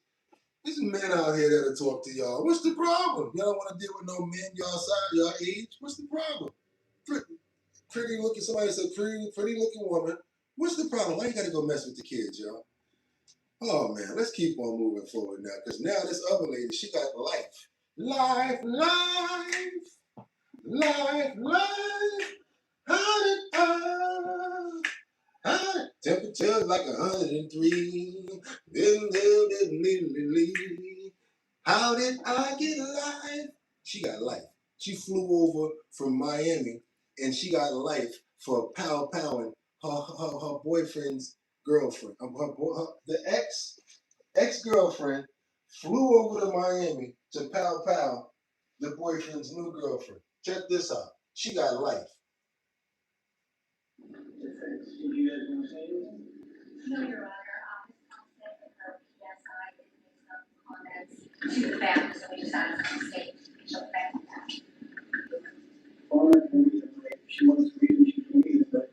There's men out here that'll talk to y'all. What's the problem? Y'all don't want to deal with no men y'all side, y'all age. What's the problem? Pretty looking, somebody said pretty looking woman. What's the problem? Why you gotta go mess with the kids, y'all? Oh man, let's keep on moving forward now, because now this other lady, she got life. Life. Temperature's like 103. How did I get life? She got life. She flew over from Miami and she got life for powing her boyfriend's girlfriend. The ex-girlfriend flew over to Miami to pow the boyfriend's new girlfriend. Check this out. She got life. Do you guys want to say anything? No, Your Honor. I'll say that her PSI did make some comments to the family, so we decided to stay. She'll back that. Well, she wants to read what she can read, but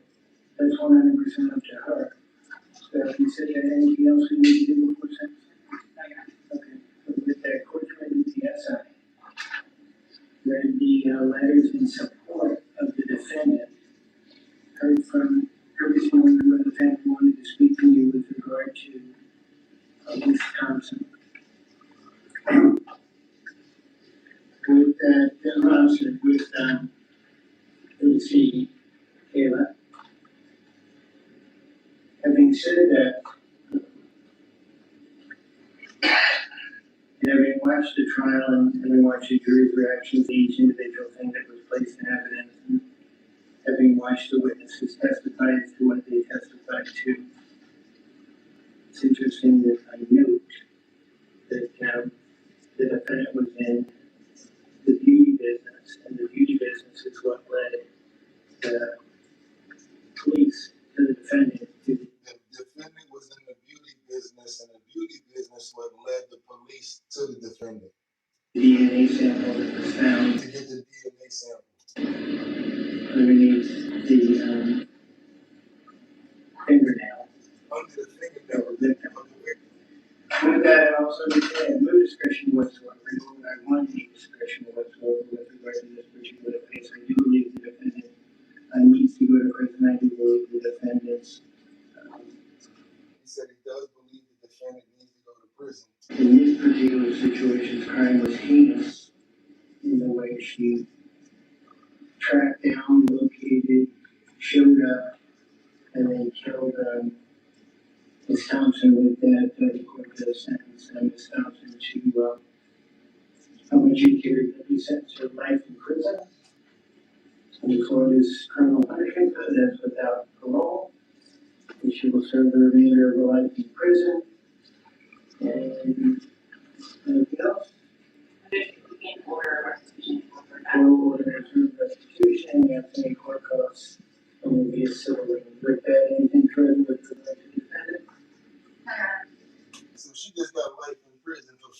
that's 100% up to her. So if you said you had anything else we need to do before sentencing? Okay. With that court-written PSI, read the letters in support of the defendant, heard from everyone who the defendant wanted to speak to you with regard to Ms. Thompson. With that, with Lucy, Kayla. Having said that, and having watched the trial and having watched the jury's reaction to each individual thing that was placed in evidence, and having watched the witnesses testify as to what they testified to, it's interesting that I note that the defendant was in the beauty business, and the beauty business is what led the police to the defendant. The defendant was in the beauty business, and the beauty business what led the police to the defendant. The DNA sample that was found to get the DNA sample underneath the fingernail. Under the fingernail of the victim. With that, I also declared no discretion whatsoever. I want any discretion whatsoever with regard to this particular case. I do believe the defendant needs to go to prison. I do believe the defendant's. He said he does believe the defendant needs to go to prison. In this particular situation, the crime was heinous in the way she tracked down, located, showed up, and then killed Ms. Thompson with that court sentence Ms. Thompson to how much you carried that he sentenced her life in prison. And Florida's criminal punishment, that's without parole. And she will serve the remainder of her life in prison. And anything else?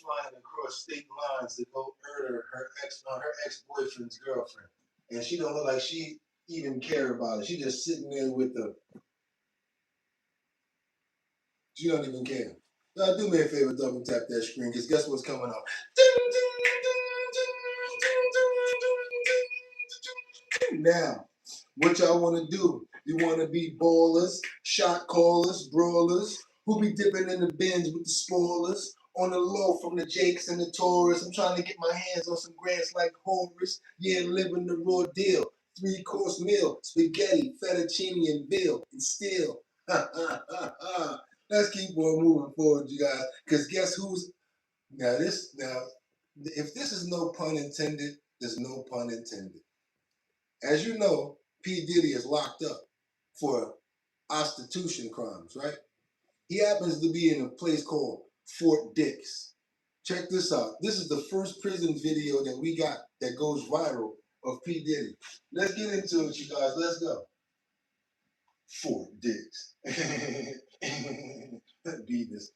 flying across state lines to go murder her ex-boyfriend's girlfriend, and she don't look like she even care about it. She just sitting there with the. She don't even care. Now do me a favor, double tap that screen, because guess what's coming up? Now, what y'all want to do? You want to be ballers, shot callers, brawlers, who be dipping in the bins with the spoilers, on the low from the Jakes and the Taurus. I'm trying to get my hands on some grants like Horace. Yeah, living the raw deal. 3-course meal, spaghetti, fettuccine, and veal, and steel. Let's keep on moving forward, you guys. Because guess who's now? If this is no pun intended, there's no pun intended. As you know, P. Diddy is locked up for prostitution crimes, right? He happens to be in a place called Fort Dix. Check this out. This is the first prison video that we got that goes viral of P. Diddy. Let's get into it, you guys. Let's go. Fort Dix. Beavis.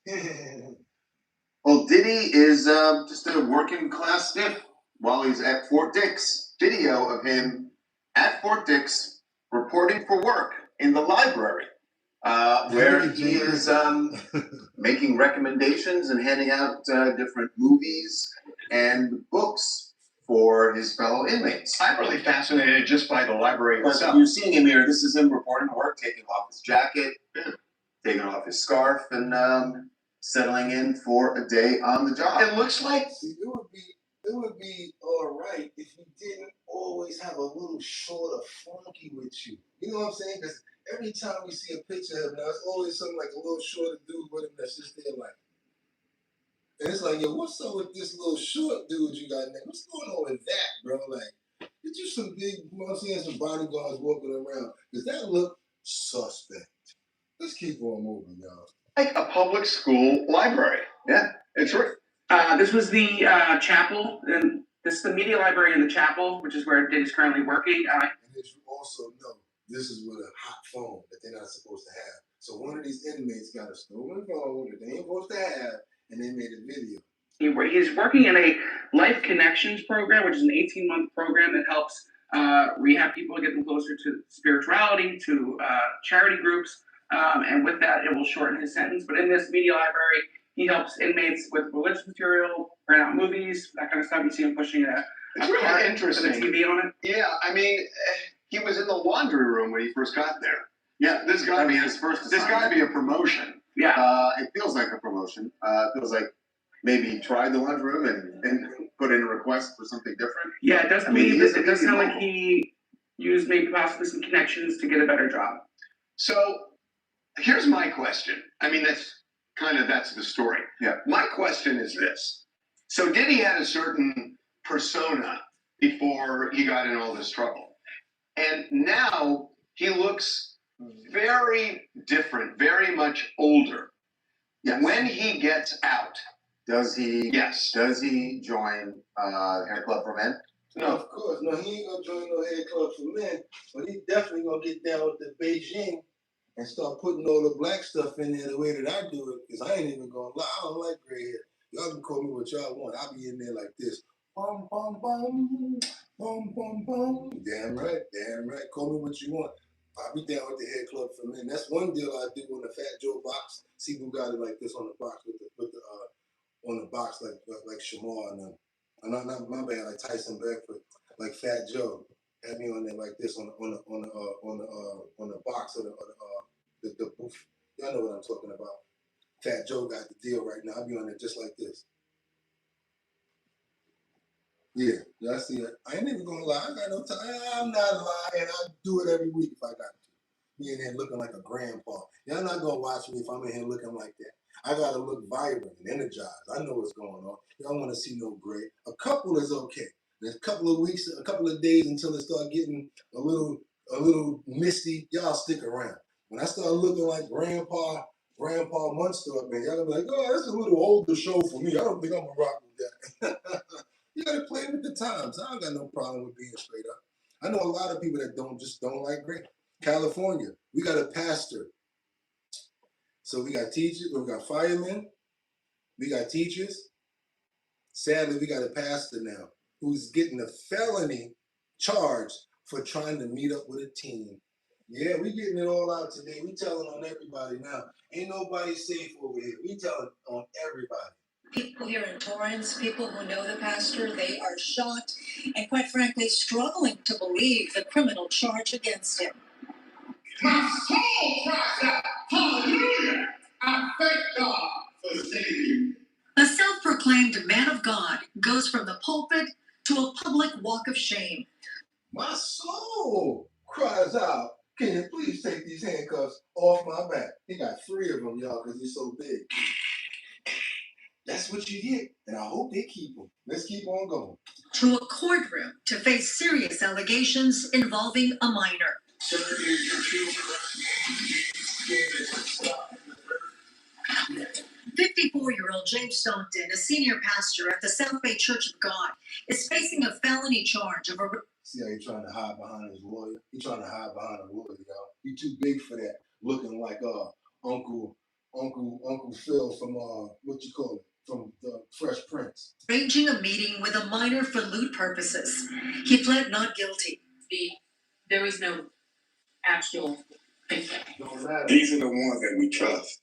Well, Diddy is just a working class stiff while he's at Fort Dix. Video of him at Fort Dix reporting for work in the library, where he is making recommendations and handing out different movies and books for his fellow inmates. I'm really fascinated just by the library itself. You're seeing him here. This is him reporting for work, taking off his jacket, taking off his scarf, and settling in for a day on the job. It looks like it would be all right if you didn't always have a little short of funky with you. You know what I'm saying? Because every time we see a picture of him now, it's always something like a little shorter dude with him that's just there like. And it's like, yo, what's up with this little short dude you got there? What's going on with that, bro? Like, get you some big, you know what I'm saying, some bodyguards walking around. Because that look suspect. Let's keep on moving, y'all. Like a public school library. Yeah, it's right. This was the chapel, and this is the media library in the chapel, which is where Diddy's currently working. And as you also know, this is with a hot phone that they're not supposed to have. So one of these inmates got a stolen phone that they ain't supposed to have, and they made a video. He's working in a Life Connections program, which is an 18-month program that helps rehab people, get them closer to spirituality, to charity groups, and with that, it will shorten his sentence. But in this media library, he helps inmates with religious material, print out movies, that kind of stuff. You see him pushing it's really interesting. With a TV on it. Yeah, I mean, he was in the laundry room when he first got there. Yeah, this got to be his first. This got to be a promotion. Yeah, it feels like a promotion. It feels like maybe he tried the laundry room and put in a request for something different. Yeah, it does. It does sound like he used maybe possibly some connections to get a better job. So here's my question. I mean, that's the story. Yeah. My question is this. So Diddy had a certain persona before he got in all this trouble. And now he looks very different, very much older. Yes. When he gets out. Does he? Yes. Does he join Hair Club for Men? No, of course. No, he ain't gonna join no Hair Club for Men, but he definitely gonna get down with the Beijing and start putting all the black stuff in there the way that I do it, because I ain't even gonna lie, I don't like gray hair. Y'all can call me what y'all want. I'll be in there like this. Bum, bum, bum, bum, bum, bum. Damn right. Call me what you want. I'll be down with the Hair Club for Men. That's one deal I do on the Fat Joe box. See who got it like this on the box with the on the box like Shamar and them. Not my bad, like Tyson Beckford, like Fat Joe. Had me on there like this on the box of the booth. Y'all know what I'm talking about. Fat Joe got the deal right now. I'll be on there just like this. Yeah, y'all see it. I ain't even gonna lie. I got no time. I'm not lying. I do it every week if I got to. Be in here looking like a grandpa. Y'all not gonna watch me if I'm in here looking like that. I gotta look vibrant and energized. I know what's going on. Y'all want to see no gray. A couple is okay. There's a couple of weeks, a couple of days until it start getting a little misty. Y'all stick around. When I start looking like Grandpa Munster up there, y'all gonna be like, oh, that's a little older show for me. I don't think I'm gonna rock with that. You gotta play with the times. I don't got no problem with being straight up. I know a lot of people that don't like gray. California, we got a pastor. So we got teachers, we got firemen, we got teachers, Sadly, we got a pastor now who's getting a felony charge for trying to meet up with a teen. Yeah, we getting it all out today. We telling on everybody now. Ain't nobody safe over here. We telling on everybody. People here in Torrance, people who know the pastor, they are shocked and quite frankly struggling to believe the criminal charge against him. My soul cries out, hallelujah! I thank God for saving you. A self-proclaimed man of God goes from the pulpit to a public walk of shame. My soul cries out, can you please take these handcuffs off my back? He got 3 of them, y'all, because he's so big. That's what you get, and I hope they keep him. Let's keep on going. To a courtroom to face serious allegations involving a minor. 54-year-old James Stockton, a senior pastor at the South Bay Church of God, is facing a felony charge of a... See how he's trying to hide behind his lawyer? He's trying to hide behind a lawyer, y'all. He's too big for that, looking like Uncle Phil from what you call it? From the Fresh Prince. Arranging a meeting with a minor for lewd purposes. He pled not guilty. There is no actual thing. These are the ones that we trust.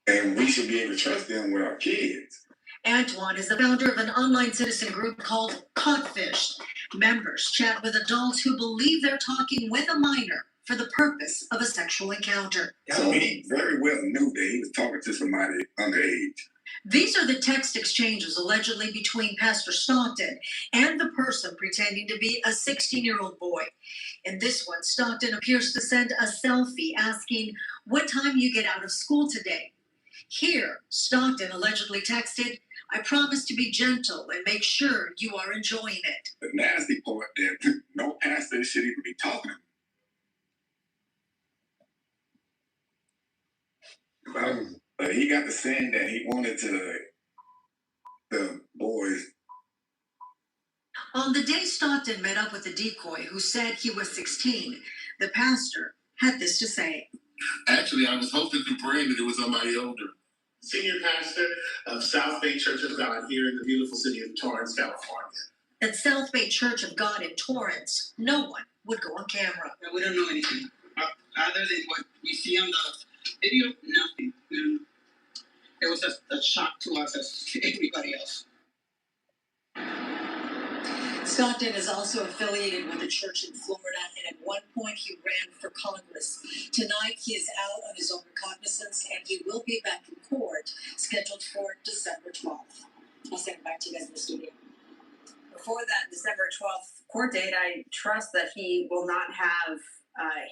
And we should be able to trust them with our kids. Antoine is the founder of an online citizen group called Codfish. Members chat with adults who believe they're talking with a minor for the purpose of a sexual encounter. So he very well knew that he was talking to somebody underage. These are the text exchanges allegedly between Pastor Stockton and the person pretending to be a 16-year-old boy. In this one, Stockton appears to send a selfie asking, "What time you get out of school today?" Here, Stockton allegedly texted, "I promise to be gentle and make sure you are enjoying it." The nasty part that no pastor should even be talking about. He got to saying that he wanted to the boys. On the day Stockton met up with the decoy who said he was 16, the pastor had this to say. Actually, I was hoping and praying that it was somebody older. Senior pastor of South Bay Church of God here in the beautiful city of Torrance, California. At South Bay Church of God in Torrance, no one would go on camera. We don't know anything. Other than what we see on the video, nothing. It was just a shock to us as everybody else. Stockton is also affiliated with a church in Florida, and at one point he ran for Congress. Tonight he is out of his own recognizance, and he will be back in court, scheduled for December 12th. I'll send it back to you guys in the studio. Before that December 12th court date, I trust that he will not have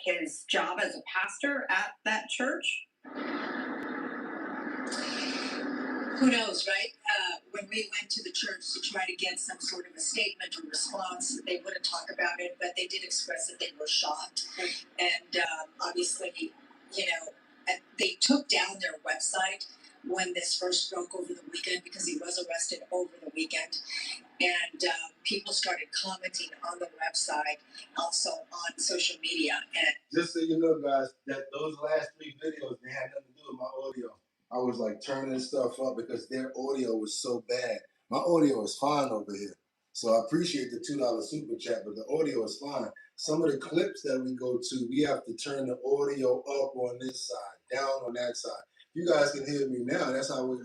his job as a pastor at that church. Who knows, right? When we went to the church to try to get some sort of a statement or response, they wouldn't talk about it, but they did express that they were shocked. And obviously, they took down their website when this first broke over the weekend because he was arrested over the weekend. And people started commenting on the website, also on social media. And just so you know, guys, that those last 3 videos, they had nothing to do with my audio. I was like turning stuff up because their audio was so bad. My audio is fine over here. So I appreciate the $2 super chat, but the audio is fine. Some of the clips that we go to, we have to turn the audio up on this side, down on that side. You guys can hear me now. That's how we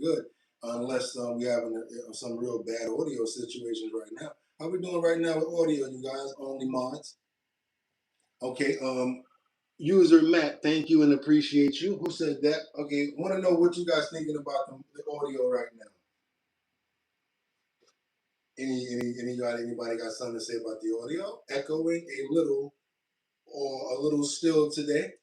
good. Unless we having some real bad audio situations right now. How we doing right now with audio, you guys? Only mods. Okay, user Matt, thank you and appreciate you. Who said that? Okay, want to know what you guys thinking about the audio right now. Anybody got something to say about the audio? Echoing a little or a little still today.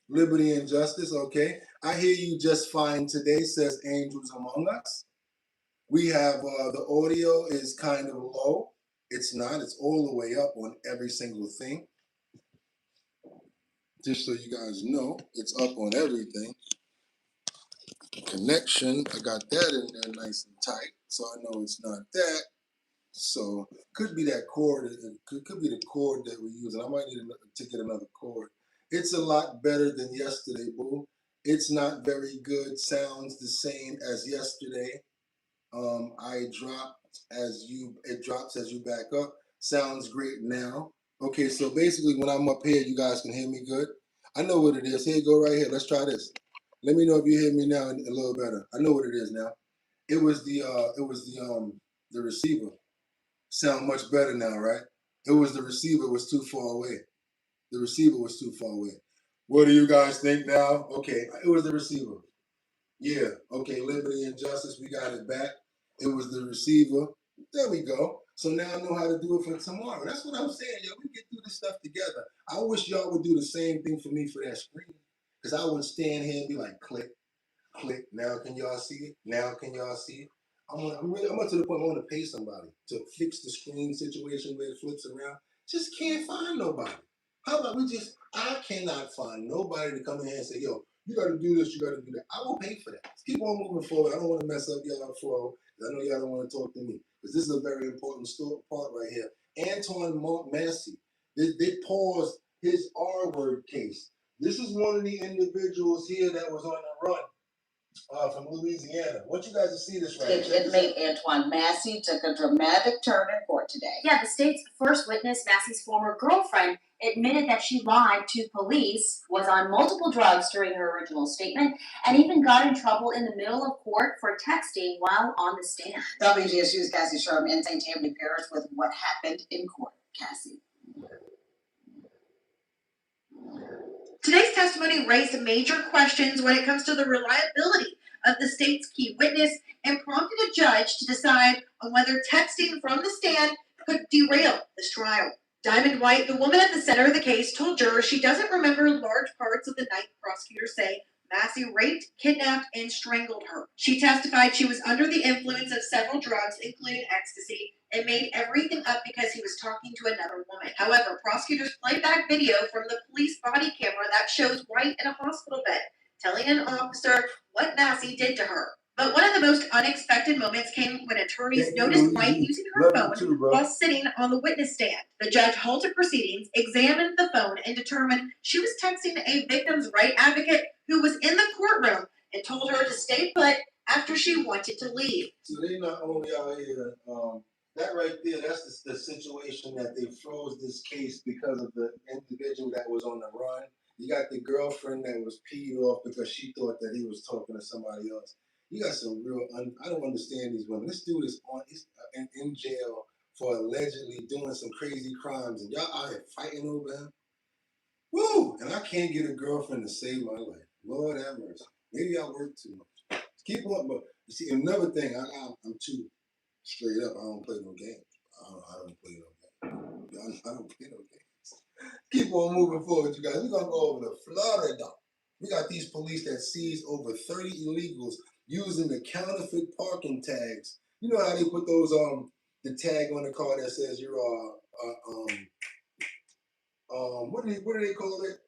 Liberty and justice, okay. I hear you just fine today, says Angels Among Us. We have the audio is kind of low. It's not, it's all the way up on every single thing. Just so you guys know, it's up on everything. Connection, I got that in there nice and tight, so I know it's not that. So could be that cord, could be the cord that we're using. I might need to get another cord. It's a lot better than yesterday, boo. It's not very good, sounds the same as yesterday. It drops as you back up. Sounds great now. Okay, so basically when I'm up here, you guys can hear me good. I know what it is. Here, go right here. Let's try this. Let me know if you hear me now a little better. I know what it is now. It was the receiver. Sound much better now, right? It was the receiver was too far away. The receiver was too far away. What do you guys think now? Okay, it was the receiver. Yeah, okay, liberty and justice, we got it back. It was the receiver. There we go. So now I know how to do it for tomorrow. That's what I'm saying, yo. We get through this stuff together. I wish y'all would do the same thing for me for that screen. Because I would stand here and be like, click, click. Now can y'all see it? Now can y'all see it? I'm up to the point I want to pay somebody to fix the screen situation where it flips around. Just can't find nobody. How about I cannot find nobody to come in here and say, yo, you got to do this, you got to do that. I will pay for that. Let's keep on moving forward. I don't want to mess up y'all flow. I know y'all don't want to talk to me. Because this is a very important part right here. Antoine Massey, they paused his R-word case. This is one of the individuals here that was on the run. From Louisiana. I want you guys to see this right here. Inmate Antoine Massey took a dramatic turn in court today. Yeah, the state's first witness, Massey's former girlfriend, admitted that she lied to police, was on multiple drugs during her original statement, and even got in trouble in the middle of court for texting while on the stand. WGSU's Cassie Sherman and St. Tammany Paris with what happened in court. Cassie. Today's testimony raised major questions when it comes to the reliability of the state's key witness and prompted a judge to decide on whether texting from the stand could derail this trial. Diamond White, the woman at the center of the case, told jurors she doesn't remember large parts of the night prosecutors say Massey raped, kidnapped, and strangled her. She testified she was under the influence of several drugs, including ecstasy, and made everything up because he was talking to another woman. However, prosecutors played back video from the police body camera that shows White in a hospital bed, telling an officer what Massey did to her. But one of the most unexpected moments came when attorneys noticed White using her phone while sitting on the witness stand. The judge halted proceedings, examined the phone, and determined she was texting a victim's right advocate who was in the courtroom and told her to stay put after she wanted to leave. So they not only out here, that right there, that's the situation that they froze this case because of the individual that was on the run. You got the girlfriend that was peed off because she thought that he was talking to somebody else. You got some real, I don't understand these women. This dude is in jail for allegedly doing some crazy crimes, and y'all out here fighting over him. Woo! And I can't get a girlfriend to save my life. Lord have mercy. Maybe I work too much. Keep on, but you see, another thing, I'm too straight up. I don't play no games. I don't play no games. I don't play no games. Keep on moving forward, you guys. We're going to go over to Florida. We got these police that seized over 30 illegals using the counterfeit parking tags. You know how they put those, the tag on the car that says you're, what do they call it?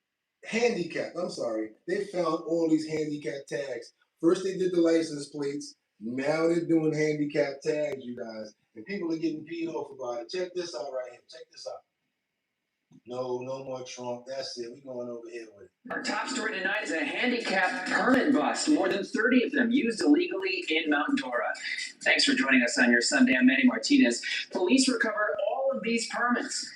Handicapped. I'm sorry. They found all these handicap tags. First they did the license plates. Now they're doing handicap tags, you guys. And people are getting peed off about it. Check this out right here. Check this out. No more Trump. That's it. We're going over here with it. Our top story tonight is a handicapped permit bust. More than 30 of them used illegally in Mount Dora. Thanks for joining us on your Sunday. I'm Manny Martinez. Police recovered all of these permits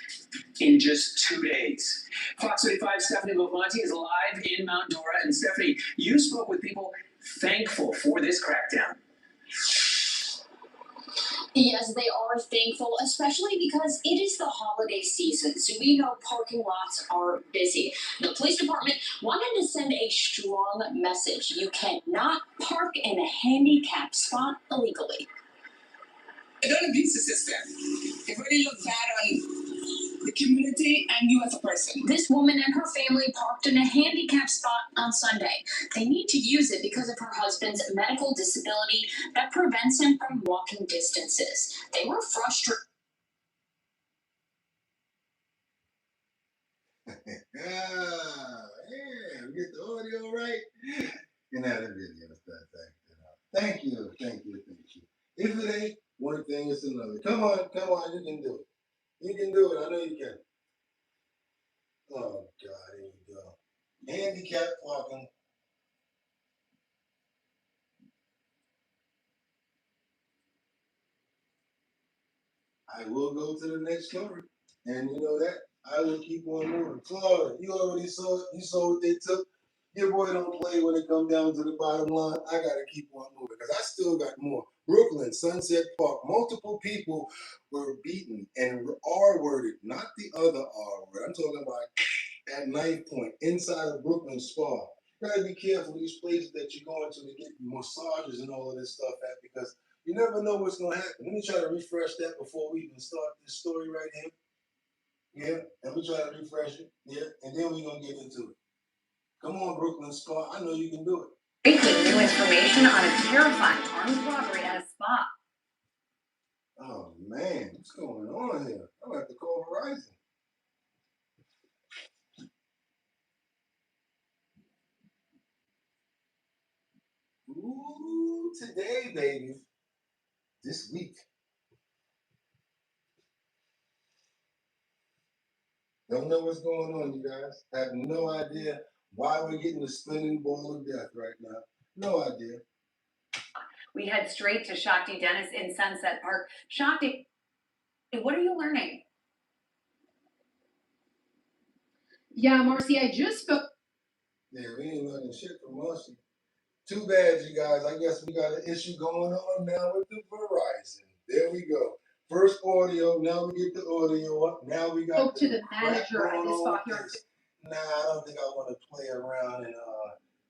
in just 2 days. Fox 35's Stephanie Bovanti is live in Mount Dora. And Stephanie, you spoke with people thankful for this crackdown. Yes, they are thankful, especially because it is the holiday season, so we know parking lots are busy. The police department wanted to send a strong message. You cannot park in a handicapped spot illegally. I don't abuse the system. It really looks bad on the community and you as a person. This woman and her family parked in a handicapped spot on Sunday. They need to use it because of her husband's medical disability that prevents him from walking distances. They were frustrated. Yeah, we get the audio right. You know, the video stuff. Thank you. If it ain't one thing, it's another. Come on, you can do it. You can do it. I know you can. Oh, God, here we go. Handicap parking. I will go to the next story. And you know that, I will keep on moving. Florida, you already saw it. You saw what they took. Your boy don't play when it comes down to the bottom line. I got to keep on moving because I still got more. Brooklyn, Sunset Park, multiple people were beaten and R-worded, not the other R-word. I'm talking about at knife point inside of Brooklyn Spa. You gotta be careful these places that you're going to get massages and all of this stuff at because you never know what's gonna happen. Let me try to refresh that before we even start this story right here. Yeah, let me try to refresh it. Yeah, and then we're gonna get into it. Come on, Brooklyn Spa. I know you can do it. Breaking new information on a terrifying armed robbery at a spa. Oh man, what's going on here? I'm gonna have to call Verizon. Ooh, today, baby. This week. Don't know what's going on, you guys. Have no idea why we're getting the spinning ball of death right now. No idea. We head straight to Shakti Dennis in Sunset Park. Shakti, what are you learning? Yeah, Marcy, I just spoke. Yeah, we ain't learning shit from Marcy. Too bad, you guys. I guess we got an issue going on now with the Verizon. There we go. First audio, now we get the audio up. Now we got Spoke to the manager at this spot here. Nah, I don't think I want to play around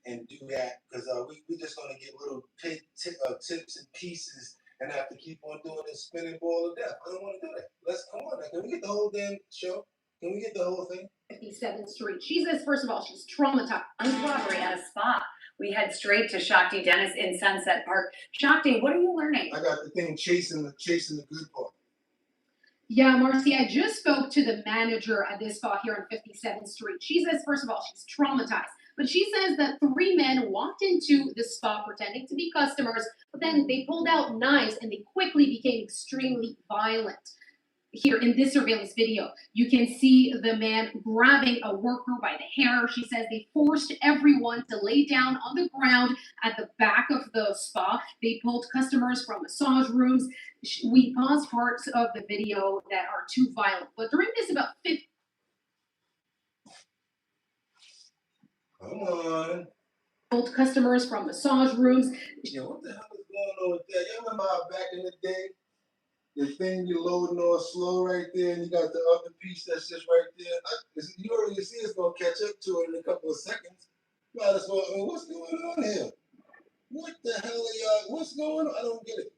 and do that because we just gonna get little tips and pieces and have to keep on doing this spinning ball of death. I don't want to do that. Let's come on. Now. Can we get the whole damn show? Can we get the whole thing? 57th Street. She says, first of all, she's traumatized. Armed robbery at a spa. We head straight to Shakti Dennis in Sunset Park. Shakti, what are you learning? I got the thing chasing the good part. Yeah, Marcy, I just spoke to the manager at this spot here on 57th Street. She says, first of all, she's traumatized. But she says that 3 men walked into the spa pretending to be customers, but then they pulled out knives and they quickly became extremely violent. Here in this surveillance video, you can see the man grabbing a worker by the hair. She says they forced everyone to lay down on the ground at the back of the spa. They pulled customers from massage rooms. We paused parts of the video that are too violent. But during this about 50. Come on. Pulled customers from massage rooms. Yeah, what the hell is going on with that? Y'all remember how back in the day, the thing you're loading all slow right there, and you got the other piece that's just right there. You already see it's gonna catch up to it in a couple of seconds. Might as well. I mean, what's going on here? What the hell are y'all? What's going on? I don't get it.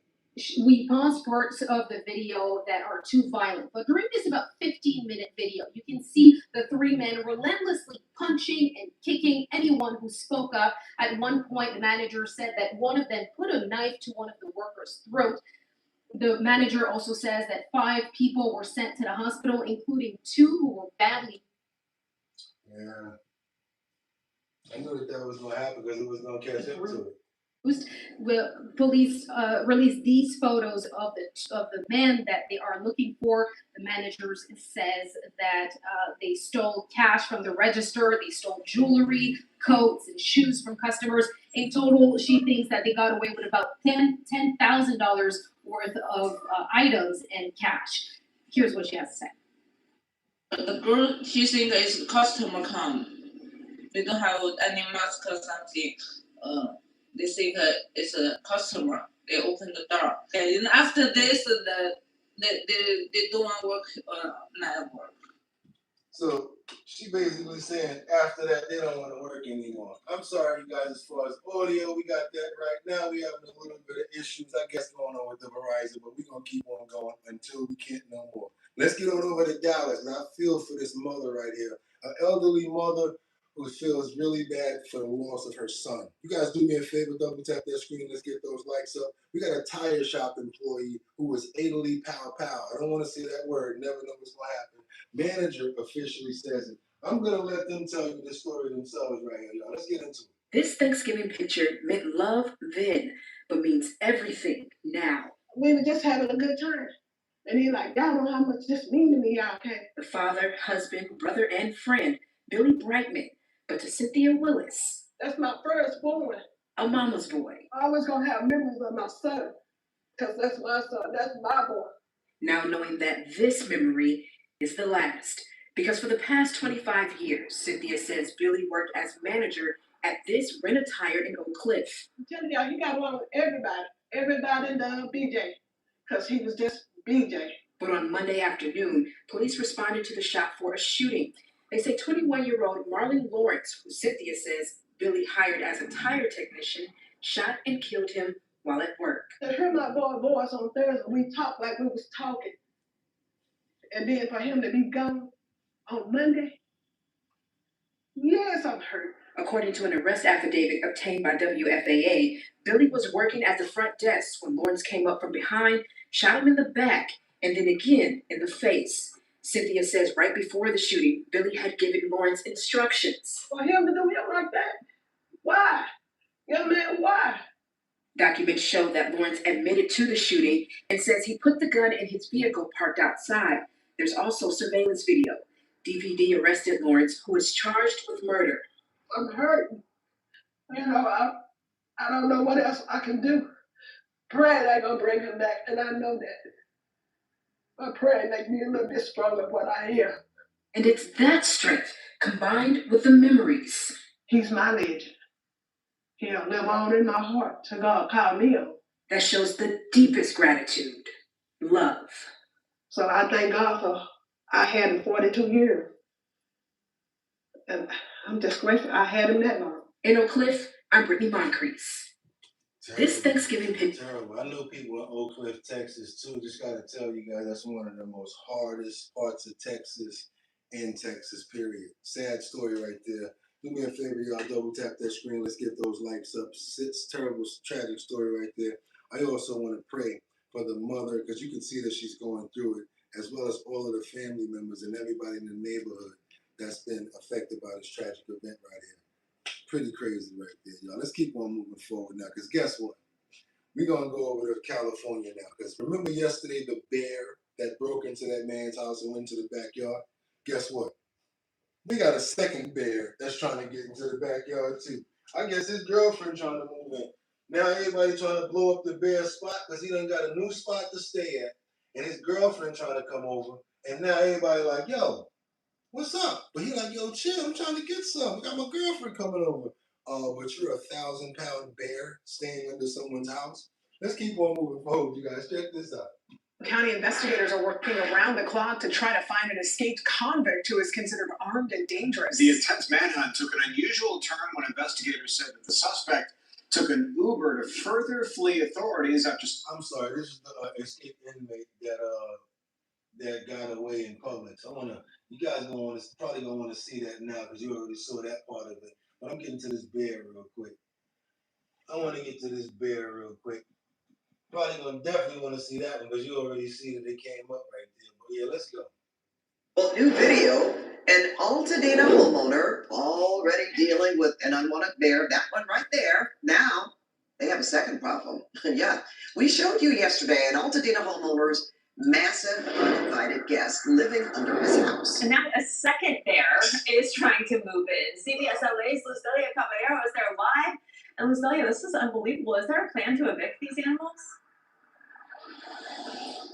We paused parts of the video that are too violent, but during this about 15-minute video, you can see the 3 men relentlessly punching and kicking anyone who spoke up. At one point, the manager said that one of them put a knife to one of the workers' throat. The manager also says that 5 people were sent to the hospital, including 2 who were badly. Yeah. I knew that was going to happen because it was going to catch up to it. Police released these photos of the men that they are looking for. The manager says that they stole cash from the register, they stole jewelry, coats, and shoes from customers. In total, she thinks that they got away with about $10,000 worth of items and cash. Here's what she has to say. The girl, she thinks it's customer come. They don't have any mask or something. They think it's a customer. They open the door. Okay, and after this, they don't want to work night work. So she basically saying after that they don't want to work anymore. I'm sorry, you guys. As far as audio, we got that right now. We having a little bit of issues, I guess, going on with the Verizon, but we're gonna keep on going until we can't no more. Let's get on over to Dallas. And I feel for this mother right here, an elderly mother who feels really bad for the loss of her son. You guys do me a favor, double tap that screen. Let's get those likes up. We got a tire shop employee who was Italy pow pow. I don't want to say that word. Never know what's gonna happen. Manager officially says it. I'm gonna let them tell you the story themselves right here, y'all. Let's get into it. This Thanksgiving picture meant love then, but means everything now. We were just having a good time. And he like, y'all know how much this mean to me, y'all can. The father, husband, brother, and friend, Billy Brightman. But to Cynthia Willis, that's my firstborn. A mama's boy. I always gonna have memories of my son. Because that's my son. That's my boy. now knowing that this memory is the last. Because for the past 25 years, Cynthia says Billy worked as manager at this rent-a-tire in Oak Cliff. I'm telling y'all, he got along with everybody in the BJ, because he was just BJ. But on Monday afternoon, police responded to the shop for a shooting. They say 21-year-old Marlon Lawrence, who Cynthia says Billy hired as a tire technician, shot and killed him while at work. I heard my voice on Thursday. We talked like we was talking. And then for him to be gone on Monday, yes, I'm hurt. According to an arrest affidavit obtained by WFAA, Billy was working at the front desk when Lawrence came up from behind, shot him in the back, and then again in the face. Cynthia says right before the shooting, Billy had given Lawrence instructions. For him to do him like that? Why? Young man, why? Documents show that Lawrence admitted to the shooting and says he put the gun in his vehicle parked outside. There's also surveillance video. DPD arrested Lawrence, who is charged with murder. I'm hurting. You know, I don't know what else I can do. Praying ain't gonna bring him back, and I know that. My prayer make me a little bit stronger than what I am. And it's that strength, combined with the memories. He's my legend. He'll live on in my heart till God call me on. That shows the deepest gratitude, love. So I thank God for I had him 42 years. And I'm just grateful I had him that long. In Oak Cliff, I'm Brittany Moncrief. This Thanksgiving Terrible. I know people in Oak Cliff, Texas, too. Just got to tell you guys, that's one of the most hardest parts of Texas, in Texas, period. Sad story right there. Do me a favor, y'all, double tap that screen. Let's get those likes up. It's terrible, tragic story right there. I also want to pray for the mother, because you can see that she's going through it, as well as all of the family members and everybody in the neighborhood that's been affected by this tragic event right here. Pretty crazy right there, y'all. Let's keep on moving forward now, because guess what? We're going to go over to California now, because remember yesterday the bear that broke into that man's house and went to the backyard? Guess what? We got a second bear that's trying to get into the backyard too. I guess his girlfriend trying to move in. Now everybody trying to blow up the bear spot because he done got a new spot to stay at. And his girlfriend trying to come over. And now everybody like, yo, what's up? But he like, yo, chill, I'm trying to get some. I got my girlfriend coming over. But you're a 1,000-pound bear staying under someone's house? Let's keep on moving forward, you guys. Check this out. County investigators are working around the clock to try to find an escaped convict who is considered armed and dangerous. The intense manhunt took an unusual turn when investigators said that the suspect took an Uber to further flee authorities after... I'm sorry, this is the escaped inmate that got away in public. So you guys probably gonna want to see that now because you already saw that part of it. But I'm getting to this bear real quick. I want to get to this bear real quick. Probably definitely want to see that one because you already see that it came up right there. But yeah, let's go. Well, new video, an Altadena homeowner already dealing with an unwanted bear. That one right there. Now they have a second problem. Yeah, we showed you yesterday an Altadena homeowner's massive uninvited guest living under his house. And now a second bear is trying to move in. CBS LA's Luz Delia Caballero is there live. And Luz Delia, this is unbelievable. Is there a plan to evict these animals?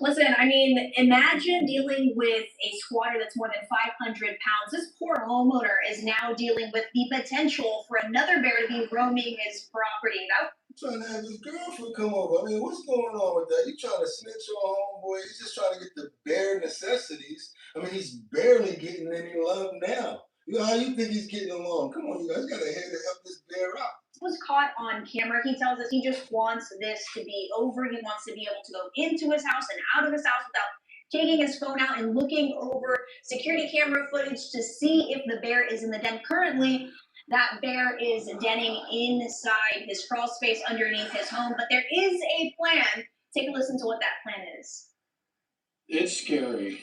Listen, I mean, imagine dealing with a squatter that's more than 500 pounds. This poor homeowner is now dealing with the potential for another bear to be roaming his property. Trying to have his girlfriend come over. I mean, what's going on with that? You trying to snitch on homeboy? He's just trying to get the bare necessities. I mean, he's barely getting any love now. You know, how you think he's getting along? Come on, you guys gotta help this bear out. Was caught on camera. He tells us he just wants this to be over. He wants to be able to go into his house and out of his house without taking his phone out and looking over security camera footage to see if the bear is in the den. Currently, that bear is denning inside his crawl space underneath his home, but there is a plan. Take a listen to what that plan is. It's scary.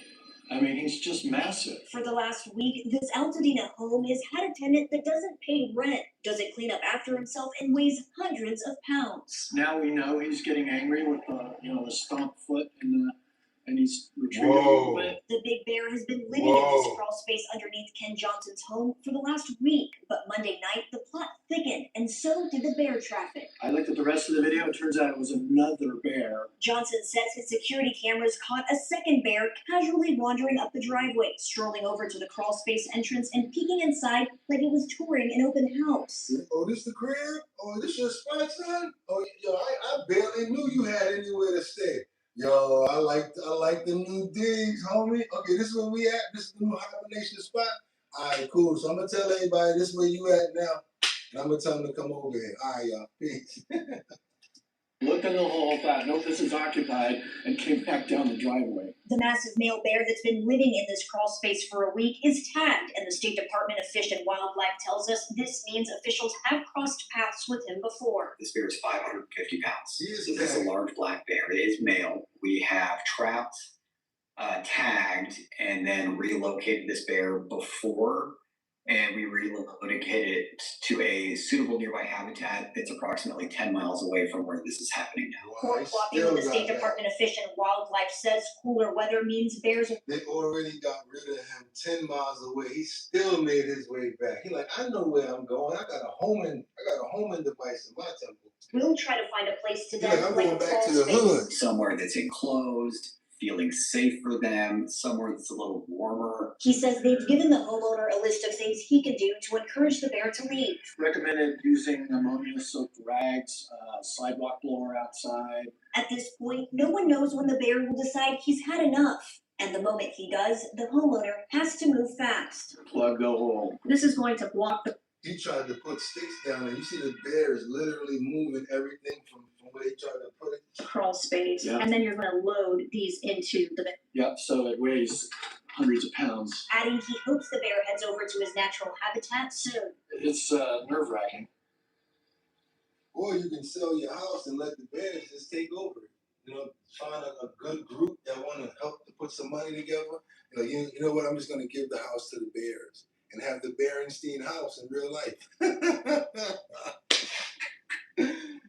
I mean, he's just massive. For the last week, this Altadena home has had a tenant that doesn't pay rent, doesn't clean up after himself, and weighs hundreds of pounds. Now we know he's getting angry with the stomp foot and he's retreating a little bit. The big bear has been living in this crawl space underneath Ken Johnson's home for the last week, but Monday night the plot thickened, and so did the bear traffic. I looked at the rest of the video, it turns out it was another bear. Johnson says his security cameras caught a second bear casually wandering up the driveway, strolling over to the crawl space entrance and peeking inside like it was touring an open house. Oh, this the crib? Oh, this your spot, son? Oh, yo, I barely knew you had anywhere to stay. Yo, I like the new digs, homie. Okay, this is where we at. This is the new hibernation spot. All right, cool. So I'm gonna tell everybody this is where you at now, and I'm gonna tell them to come over here. All right, y'all. Peace. Looked in the hole, thought, nope, this is occupied, and came back down the driveway. The massive male bear that's been living in this crawl space for a week is tagged, and the State Department of Fish and Wildlife tells us this means officials have crossed paths with him before. This bear is 550 pounds. Yes, This is a large black bear. It is male. We have trapped, tagged, and then relocated this bear before, and we relocated it to a suitable nearby habitat that's approximately 10 miles away from where this is happening now. Court copy with the State Department of Fish and Wildlife says cooler weather means bears are. They already got rid of him 10 miles away. He still made his way back. He like, I know where I'm going. I got a homing device in my temple. We'll try to find a place to Like, I'm going back to the hood. Somewhere that's enclosed, feeling safe for them, somewhere that's a little warmer. He says they've given the homeowner a list of things he can do to encourage the bear to leave. Recommended using ammonia-soaked rags, sidewalk blower outside. At this point, no one knows when the bear will decide he's had enough. And the moment he does, the homeowner has to move fast. Plug the hole. This is going to block the. He tried to put sticks down there. You see the bear is literally moving everything from where he tried to put it. Crawl space, Yeah. and then you're going to load these into the. Yep, so it weighs hundreds of pounds. Adding, he hopes the bear heads over to his natural habitat soon. It's nerve-wracking. Or you can sell your house and let the bears just take over it. You know, find a good group that want to help to put some money together. You know what? I'm just going to give the house to the bears and have the Berenstein house in real life.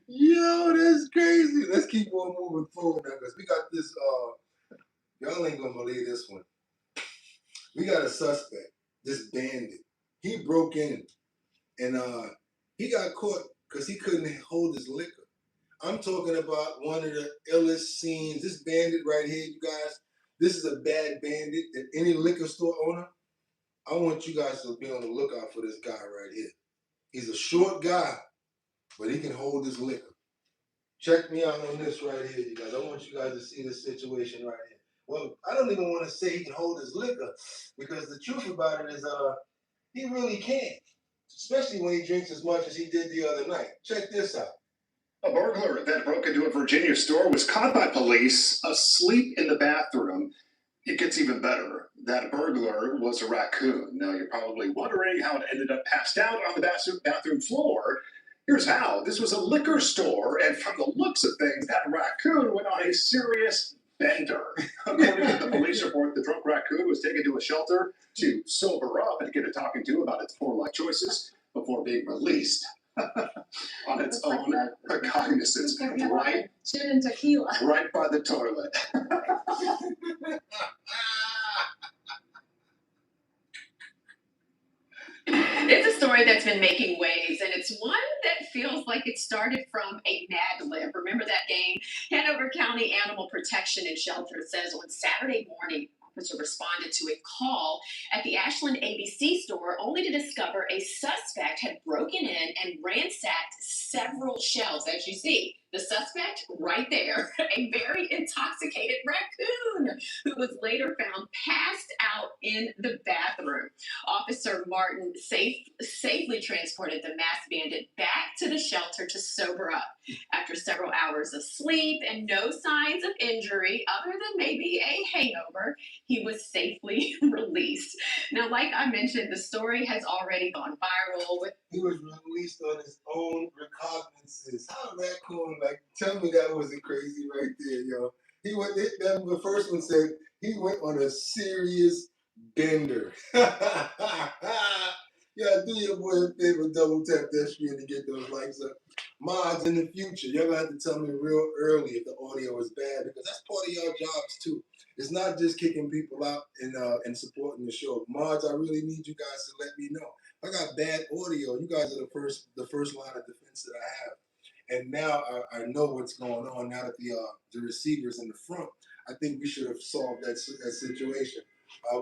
Yo, that's crazy. Let's keep on moving forward now because we got this. Y'all ain't gonna believe this one. We got a suspect, this bandit. He broke in and he got caught because he couldn't hold his liquor. I'm talking about one of the illest scenes. This bandit right here, you guys, this is a bad bandit. That any liquor store owner, I want you guys to be on the lookout for this guy right here. He's a short guy, but he can hold his liquor. Check me out on this right here, you guys. I want you guys to see this situation right here. Well, I don't even want to say he can hold his liquor because the truth about it is he really can't, especially when he drinks as much as he did the other night. Check this out. A burglar that broke into a Virginia store was caught by police asleep in the bathroom. It gets even better. That burglar was a raccoon. Now you're probably wondering how it ended up passed out on the bathroom floor. Here's how. This was a liquor store, and from the looks of things, that raccoon went on a serious bender. According to the police report, the drunk raccoon was taken to a shelter to sober up and get a talking to about its poor life choices before being released on its own cognizance, right? Gin and tequila. Right by the toilet. It's a story that's been making waves, and it's one that feels like it started from a Mad Lib. Remember that game? Hanover County Animal Protection and Shelter says on Saturday morning, officer responded to a call at the Ashland ABC store only to discover a suspect had broken in and ransacked several shelves. As you see, the suspect right there, a very intoxicated raccoon who was later found passed out in the bathroom. Officer Martin safely transported the masked bandit back to the shelter to sober up. After several hours of sleep and no signs of injury other than maybe a hangover, he was safely released. Now, like I mentioned, the story has already gone viral. He was released on his own recognizances. How raccoon, like, tell me that wasn't crazy right there, yo. He went, the first one said he went on a serious bender. Yeah, do your boy a favor, double tap that screen to get those likes up. Mods, in the future, y'all gonna have to tell me real early if the audio is bad because that's part of y'all jobs too. It's not just kicking people out and supporting the show. Mods, I really need you guys to let me know. If I got bad audio, you guys are the first line of defense that I have. and now I know what's going on. Now that the receiver's in the front, I think we should have solved that situation.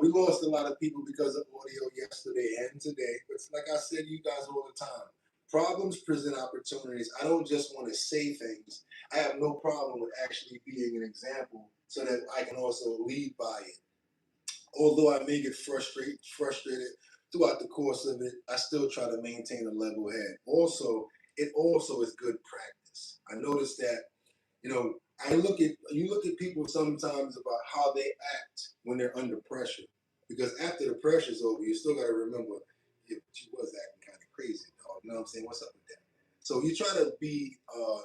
We lost a lot of people because of audio yesterday and today. But like I said to you guys all the time, problems present opportunities. I don't just want to say things. I have no problem with actually being an example so that I can also lead by it. Although I may get frustrated throughout the course of it, I still try to maintain a level head. Also, it also is good practice. I noticed that, you know, you look at people sometimes about how they act when they're under pressure. Because after the pressure's over, you still gotta remember, yeah, she was acting kind of crazy, dog. You know what I'm saying? What's up with that? So you try to be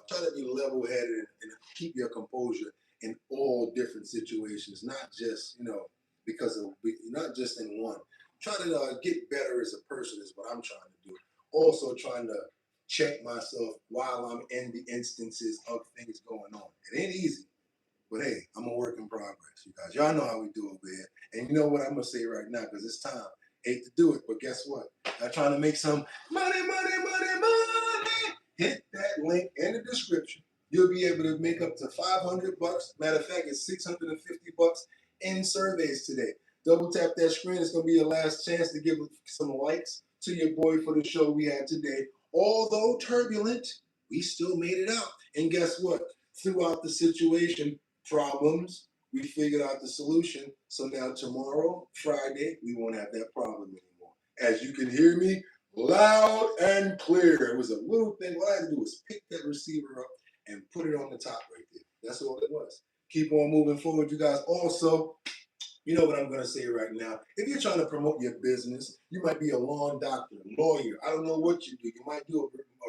level headed and keep your composure in all different situations, not just, you know, not just in one. Try to get better as a person is what I'm trying to do. Also trying to check myself while I'm in the instances of things going on. It ain't easy, but hey, I'm a work in progress, you guys. Y'all know how we do over here. And you know what I'm gonna say right now, because it's time. Hate to do it, but guess what? I'm trying to make some money. Hit that link in the description. You'll be able to make up to $500. Matter of fact, it's $650 in surveys today. Double tap that screen. It's going to be your last chance to give some likes to your boy for the show we had today. Although turbulent, we still made it out. And guess what? Throughout the situation, problems, we figured out the solution. So now tomorrow, Friday, we won't have that problem anymore. As you can hear me loud and clear. It was a little thing. All I had to do was pick that receiver up and put it on the top right there. That's all it was. Keep on moving forward, you guys. Also, you know what I'm going to say right now. If you're trying to promote your business, you might be a lawn doctor, lawyer. I don't know what you do. You might do a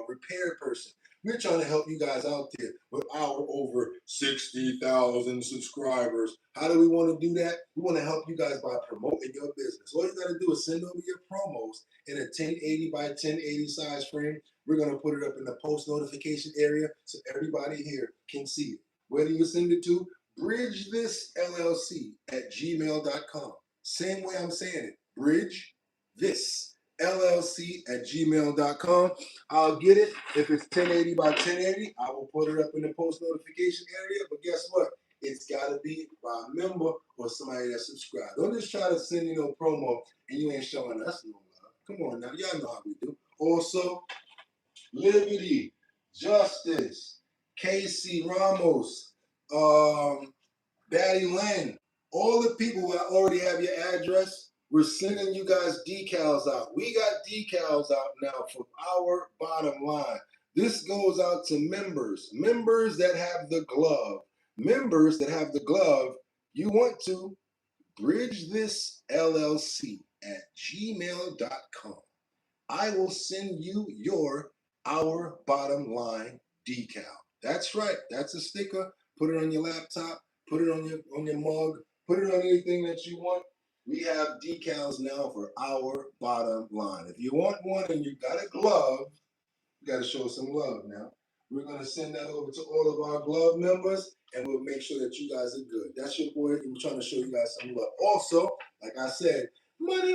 repair person. We're trying to help you guys out there with our over 60,000 subscribers. How do we want to do that? We want to help you guys by promoting your business. All you got to do is send over your promos in a 1080 by 1080 size frame. We're going to put it up in the post notification area so everybody here can see it. Where do you send it to? bridgethisllc@gmail.com. Same way I'm saying it. bridgethisllc@gmail.com. I'll get it. If it's 1080 by 1080, I will put it up in the post notification area. But guess what? It's got to be by a member or somebody that subscribed. Don't just try to send you no promo and you ain't showing us no love. Come on now. Y'all know how we do. Also, Liberty, Justice, Casey Ramos, Daddy Lynn, all the people who already have your address, we're sending you guys decals out. We got decals out now for our bottom line. This goes out to members that have the glove. Members that have the glove, you want to bridgethisllc@gmail.com. I will send you our bottom line decal. That's right. That's a sticker. Put it on your laptop. Put it on your mug. Put it on anything that you want. We have decals now for our bottom line. If you want one and you got a glove, you got to show some love now. We're going to send that over to all of our glove members, and we'll make sure that you guys are good. That's your boy. We're trying to show you guys some love. Also, like I said, money.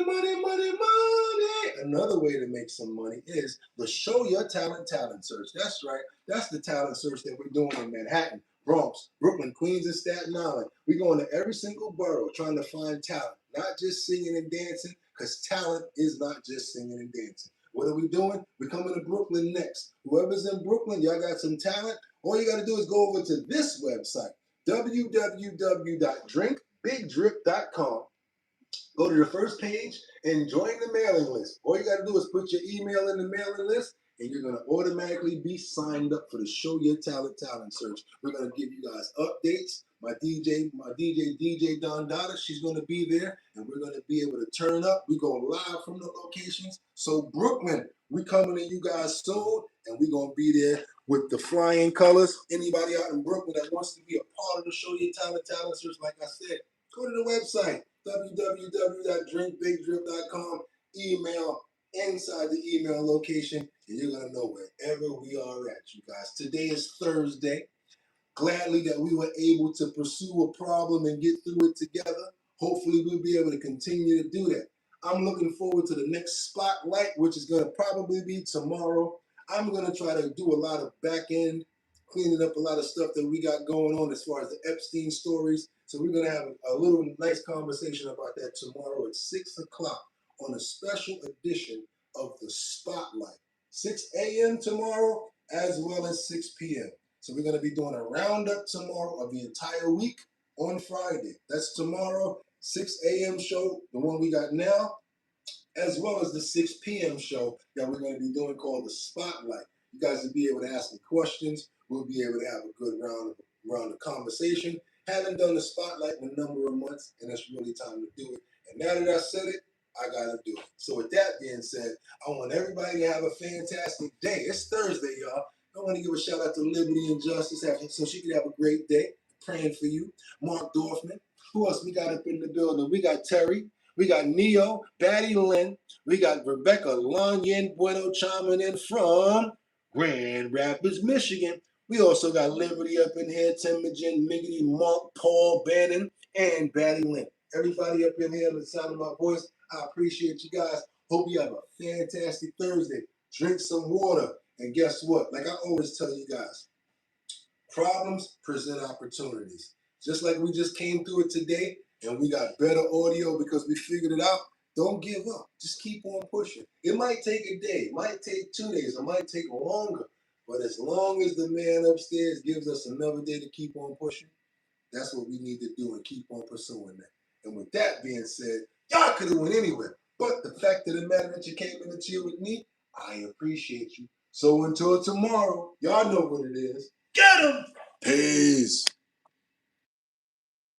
Another way to make some money is the Show Your Talent search. That's right. That's the talent search that we're doing in Manhattan, Bronx, Brooklyn, Queens, and Staten Island. We're going to every single borough trying to find talent, not just singing and dancing, because talent is not just singing and dancing. What are we doing? We're coming to Brooklyn next. Whoever's in Brooklyn, y'all got some talent. All you got to do is go over to this website, www.drinkbigdrip.com. Go to the first page and join the mailing list. All you got to do is put your email in the mailing list, and you're going to automatically be signed up for the Show Your Talent search. We're going to give you guys updates. My DJ Don Dada, she's going to be there, and we're going to be able to turn up. We go live from the locations. So Brooklyn, we coming to you guys soon, and we're going to be there with the flying colors. Anybody out in Brooklyn that wants to be a part of the Show Your Talent search, like I said, go to the website, www.drinkbigdrip.com. Email inside the email location, and you're going to know wherever we are at, you guys. Today is Thursday. Gladly that we were able to pursue a problem and get through it together. Hopefully we'll be able to continue to do that. I'm looking forward to the next spotlight, which is going to probably be tomorrow. I'm gonna try to do a lot of back end, cleaning up a lot of stuff that we got going on as far as the Epstein stories. So we're gonna have a little nice conversation about that tomorrow at 6 o'clock on a special edition of the Spotlight. 6 a.m. tomorrow as well as 6 p.m. So we're gonna be doing a roundup tomorrow of the entire week on Friday. That's tomorrow, 6 a.m. show, the one we got now, as well as the 6 p.m. show that we're going to be doing called the Spotlight. You guys will be able to ask me questions. We'll be able to have a good round of conversation. Haven't done the Spotlight in a number of months, and it's really time to do it. And now that I said it, I got to do it. So with that being said, I want everybody to have a fantastic day. It's Thursday, y'all. I want to give a shout out to Liberty and Justice so she can have a great day. Praying for you. Mark Dorfman. Who else we got up in the building? We got Terry. We got Neo, Batty Lynn. We got Rebecca Lanyen Bueno chiming in from Grand Rapids, Michigan. We also got Liberty up in here, Timogen, Miggity, Mark, Paul, Bannon, and Batty Lynn. Everybody up in here, the sound of my voice, I appreciate you guys. Hope you have a fantastic Thursday. Drink some water. And guess what? Like I always tell you guys, problems present opportunities. Just like we just came through it today and we got better audio because we figured it out, don't give up. Just keep on pushing. It might take a day, it might take 2 days, it might take longer. But as long as the man upstairs gives us another day to keep on pushing, that's what we need to do and keep on pursuing that. And with that being said, y'all could have went anywhere. But the fact of the matter that you came in and chill with me, I appreciate you. So until tomorrow, y'all know what it is. Get 'em! Peace.